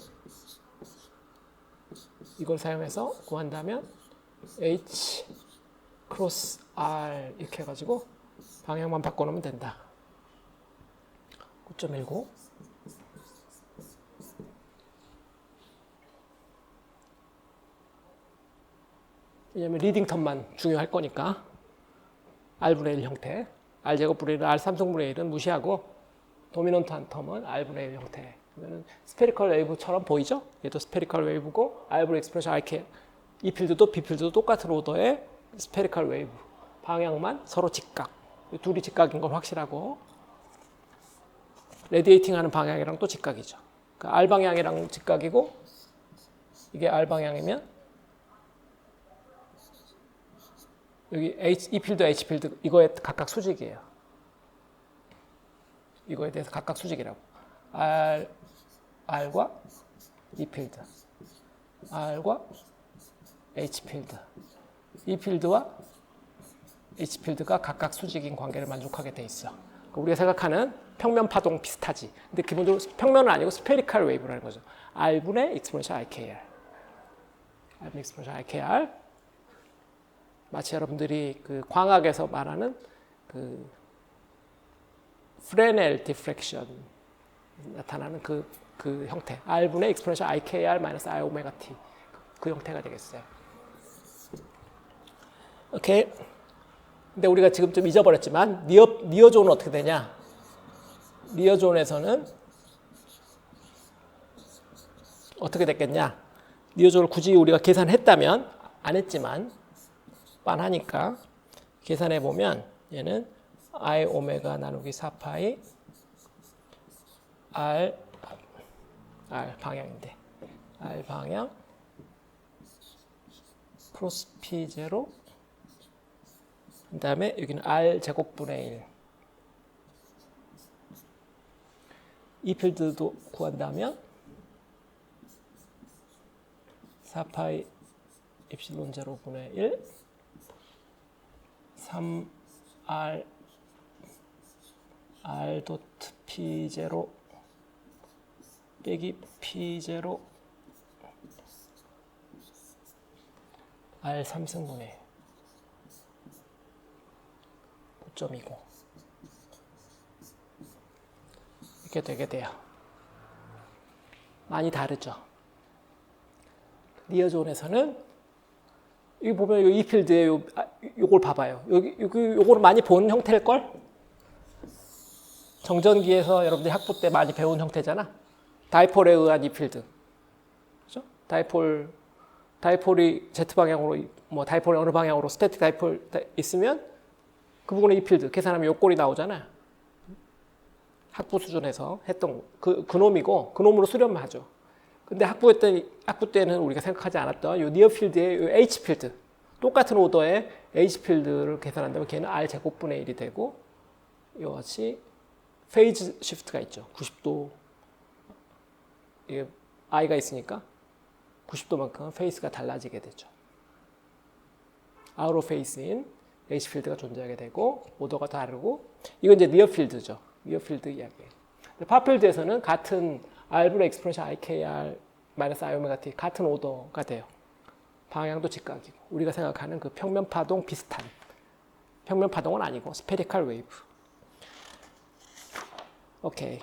이걸 사용해서 구한다면 H 크로스 R 이렇게 해가지고 방향만 바꿔놓으면 된다. 9.19 왜냐면 리딩 텀만 중요할 거니까 R분의 1 형태 R제곱분의 1, R3승분의 1은 무시하고 도미넌트한 텀은 R분의 1 형태 그러면 스페리컬 웨이브처럼 보이죠? 얘도 스페리컬 웨이브고 R분의 익스프레션 RK 이 필드도 B 필드도 똑같은 오더의 스페리컬 웨이브 방향만 서로 직각 둘이 직각인 건 확실하고 레디에이팅 하는 방향이랑 또 직각이죠. 그러니까 R 방향이랑 직각이고 이게 R 방향이면 여기 E 필드, H 필드 이거에 각각 수직이에요. 이거에 대해서 각각 수직이라고. R과 E 필드, R과 H 필드, E 필드와 H 필드가 각각 수직인 관계를 만족하게 돼 있어. 그러니까 우리가 생각하는 평면 파동 비슷하지. 근데 기본적으로 평면은 아니고 스페리컬 웨이브라는 거죠. R분의 익스포넨셜 IKR. R분의 익스포넨셜 IKR. 마치 여러분들이 그 광학에서 말하는 그 프레넬 디프렉션 나타나는 그 형태. R분의 익스포넨셜 IKR 마이너스 I 오메가 T. 그 형태가 되겠어요. 오케이. 근데 우리가 지금 좀 잊어버렸지만 니어존은 어떻게 되냐? 니어존에서는 어떻게 됐겠냐? 니어존을 굳이 우리가 계산했다면 안 했지만 빤하니까 계산해 보면 얘는 I 오메가 나누기 4파이 R 방향인데 R 방향 크로스 P0 그 다음에 여기는 R 제곱분의 1 이 필드도 구한다면 4파이 입실론 제로분의 1 3R R 도트 P0 빼기 P0 R 3승분의 9.29 이렇게 되게 돼요. 많이 다르죠. 니어존에서는 여기 보면 이 필드에 요걸 봐봐요. 요거를 많이 본 형태일 걸? 정전기에서 여러분들이 학부 때 많이 배운 형태잖아. 다이폴에 의한 이 필드. 그죠? 다이폴이 Z 방향으로 뭐 다이폴이 어느 방향으로 스태틱 다이폴 있으면 그 부분의 E 필드 계산하면 요 꼴이 나오잖아요. 학부 수준에서 했던 그 놈이고 그 놈으로 수렴을 하죠. 근데 학부 때는 우리가 생각하지 않았던 요 니어 필드의 요 H 필드 똑같은 오더의 H 필드를 계산한다면 걔는 R 제곱분의 1이 되고 이와 같이 페이즈 시프트가 있죠. 90도 이게 I가 있으니까 90도만큼 페이스가 달라지게 되죠. 아웃 오브 페이스인 H 필드가 존재하게 되고 오더가 다르고 이건 이제 니어 필드죠. 니어 필드 이야기예요. 파필드에서는 같은 R분의 익스포넨셜 IKR 마이너스 I 오메가 T 같은 오더가 돼요. 방향도 직각이고 우리가 생각하는 그 평면 파동 비슷한 평면 파동은 아니고 스페리칼 웨이브. 오케이.